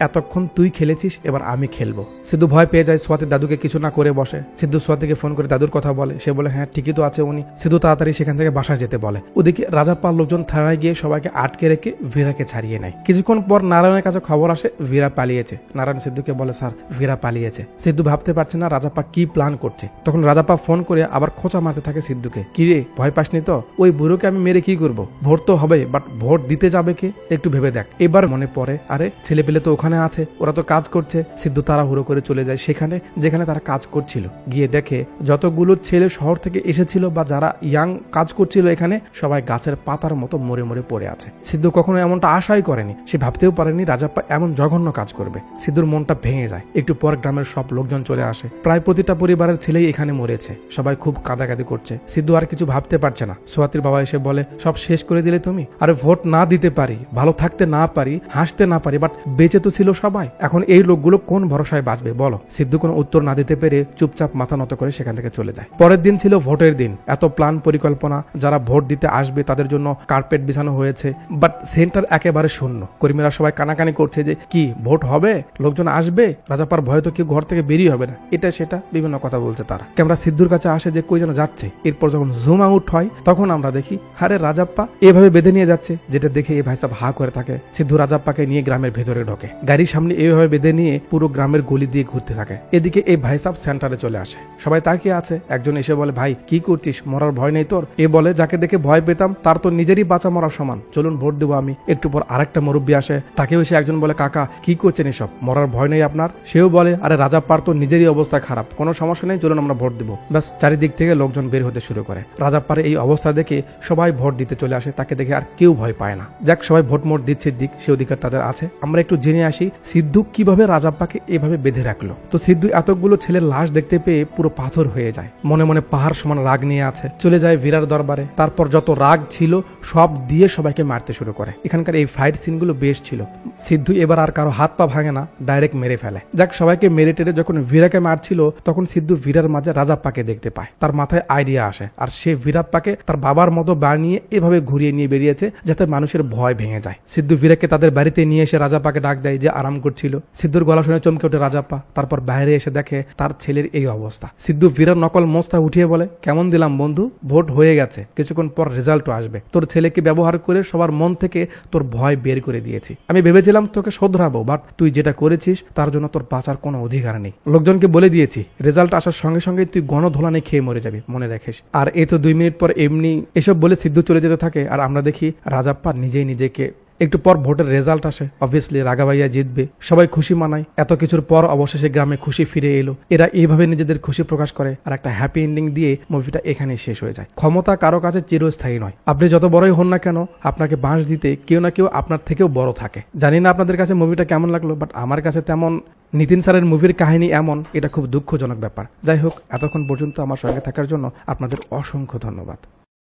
এতক্ষণ তুই খেলেছিস, এবার আমি খেলবো। সিদ্ধু ভয় পেয়ে যায়, সোয়াতির দাদুকে কিছু না করে বসে। সিদ্ধু সোয়াতিকে ফোন করে দাদুর কথা বলে, সে বলে হ্যাঁ ঠিকই তো আছে উনি। সিদ্ধু তাড়াতাড়ি সেখান থেকে বাসায় যেতে বলে। ওদিকে রাজাপ্পার লোকজন থানায় গিয়ে সবাইকে আটকে রেখে ভীরাকে ছাড়িয়ে নেয়। কিছুক্ষণ পর নারায়ণের কাছে খবর আসে ভীরা পালিয়েছে। নারায়ণ সিদ্ধুকে বলে স্যার ভীরা পালিয়েছে। সিদ্ধু ভাবতে পারছে না রাজাপ্পা কি প্ল্যান করছে। তখন রাজাপ্পা ফোন করে আবার খোঁচা মারতে থাকে সিদ্ধুকে, কি রে ভয় পাসনি তো? ওই বুড়োকে আমি মেরে কি করবো? ভোট তো হবে, বাট ভোট দিতে যাবে কে একটু ভেবে দেখ। এবার মনে পড়ে আরে ছেলে পেলে তো ওখানে আছে, ওরা তো কাজ করছে। সিদ্ধু তাড়াহুড়ো করে চলে যায় সেখানে যেখানে তারা কাজ করছিল। গিয়ে দেখে যতগুলো ছেলে শহর থেকে এসেছিল বা যারা ইয়াং কাজ করছিল এখানে, সবাই গাছের পাতার মতো মরে মরে পড়ে আছে। সিদ্ধু কখনো এমনটা আশাই করেনি, সে ভাবতেও পারেনি রাজাপ্পা এমন জঘন্য কাজ করবে। সিদ্ধুর মনটা ভেঙে যায়। একটু পর গ্রামের সব লোকজন চলে আসে, প্রায় প্রতিটা পরিবারের ছেলেই এখানে মরেছে। সবাই খুব কাঁদাকাঁদি করছে। সিদ্ধু আর কিছু ভাবতে পারছে না। সোয়াতির বাবা এসে বলে সব শেষ করে দিলে তুমি? আরে ভোট না দিতে পারি, ভালো থাকতে না পারি, হাসতে না পারি, বাট বেঁচে তো ছিল সবাই, এখন এই লোকগুলো কোন ভরসায় বাঁচবে বলো? সিদ্ধু কোনো উত্তর না দিতে পেরে চুপচাপ মাথা নত করে সেখান থেকে চলে যায়। পরের দিন ছিল ভোটের দিন। এত প্ল্যান পরিকল্পনা, যারা ভোট দিতে আসবে তাদের জন্য কার্পেট বিছানো হয়েছে, বাট সেন্টার একেবারে শূন্য। কর্মীরা সবাই কানাকানি করছে যে কি ভোট হবে, লোকজন আসবে, রাজাপার ভয় তো কেউ ঘর থেকে বেরিয়ে হবে না, এটা সেটা বিভিন্ন কথা বলছে তারা। ক্যামেরা সিদ্ধুর কাছে আসে যে কই যেন যাচ্ছে। এরপর যখন জুম আউট হয় তখন আমরা দেখি আরে রাজাপ্পা এভাবে বেঁধে নিয়ে যাচ্ছে, যেটা দেখে এই ভাই সাহেব হা করে থাকে। সিদ্ধু রাজাপ্পাকে নিয়ে গ্রামের ভেতরে ঢোকে, গাড়ির সামনে এইভাবে বেঁধে নিয়ে পুরো গ্রামের গলি দিয়ে ঘুরতে থাকে। এদিকে এই ভাই সাহেব সেন্টারে চলে আসে, সবাই তাকিয়ে আছে। একজন এসে বলে ভাই কি করছিস, মরার ভয় নেই তোর? এ বলে যাকে দেখে ভয় পেতাম তার তো নিজেরই বাঁচা মরার সমান, চলুন ভোট দেবো আমি। একটু পর আরেকটা মুরব্বী আসে, তাকেও এসে একজন বলে কাকা কি করছেন এসব, মরার ভয় নেই আপনার? সেও বলে আরে রাজাপ্পার তো নিজেরই অবস্থা খারাপ, কোনো সমস্যা নেই, চলুন আমরা ভোট দেবো। ব্যাস চারিদিক থেকে লোকজন বের হতে শুরু করে। রাজাপ্পার এই অবস্থা দেখে সবাই ভোট দিতে চলে আসে, তাকে দেখে আর কেউ ভয় পায় না। যাক সবাই ভোট মোট দিচ্ছে, দিক সে অধিকার তাদের আছে। আমরা একটু জেনে আসি সিদ্ধু কিভাবে রাজাপ্পাকে এভাবে বেঁধে রাখলো। তো সিদ্ধু এতগুলো ছেলের লাশ দেখতে পেয়ে পুরো পাথর হয়ে যায়, মনে মনে পাহাড় সমান রাগ নিয়ে আছে। চলে যায় ভীরার দরবারে, তারপর যত রাগ ছিল সব দিয়ে সবাইকে মারতে শুরু করে। এখানকার এই ফাইট সিনগুলো বেশ ছিল। সিদ্ধু এবার আর কারো হাত পা ভাঙে না, ডাইরেক্ট মেরে ফেলে। যাক সবাইকে মেরে টেরে যখন ভীরাকে মারছিল তখন সিদ্ধু ভীরার মাঝে রাজাপ্পাকে দেখতে পায়। তার মাথায় আইডিয়া আসে, আর সে ভীরাপ্পাকে তার বাবার মতো বানিয়ে এভাবে ঘুরিয়ে নিয়ে বেরিয়েছে যাতে মানুষের ভয় ভেঙে যায়। সিদ্ধু ভীরাকে তাদের বাড়িতে নিয়ে এসে রাজাপ্পাকে ডাক দেয় যে আরাম করছিল। সিদ্ধুর গলা শুনে চমকে ওঠে রাজাপ্পা। তারপর বাইরে এসে দেখে তার ছেলের এই অবস্থা। সিদ্ধু ভীরার নকল মোস্তা উঠিয়ে বলে কেমন দিলাম বন্ধু, ভোট হয়ে গেছে, কিছুক্ষণ পর রেজাল্টও আসবে। তোর ছেলেকে ব্যবহার করে সবার মন থেকে তোর ভয় বের করে দিয়েছি। আমি ভেবেছিলাম তোকে শোধরাবো, বাট তুই যেটা করেছিস তার জন্য তোর বাঁচার কোনো অধিকার নেই। লোকজনকে বলে দিয়েছি রেজাল্ট আসার সঙ্গে সঙ্গে তুই গণধোলানে খেয়ে মরে যাবি, মনে রাখিস। আর এই তো 2 মিনিট পর এমনি এসব বলে সিদ্ধু চলে যেতে থাকে। আর আমরা দেখি রাজাপ্পা নিজেই নিজেকে। একটু পর ভোটের রেজাল্ট আসে, অবভিয়াসলি রাগাভাইয়া জিতবে, সবাই খুশি মানায়। এত কিছুর পর অবশেষে গ্রামে খুশি ফিরে এলো। এরা এইভাবে নিজেদের খুশি প্রকাশ করে আর একটা হ্যাপি এন্ডিং দিয়ে মুভিটা এখানেই শেষ হয়ে যায়। ক্ষমতা কারো কাছে চিরস্থায়ী নয়, আপনি যত বড়ই হন না কেন আপনাকে বাঁশ দিতে কেউ না কেউ আপনার থেকেও বড় থাকে। জানি না আপনাদের কাছে মুভিটা কেমন লাগলো, বাট আমার কাছে তেমন নিতিন স্যারের মুভির কাহিনী এমন, এটা খুব দুঃখজনক ব্যাপার। যাই হোক, এতক্ষণ পর্যন্ত আমার সঙ্গে থাকার জন্য আপনাদের অসংখ্য ধন্যবাদ।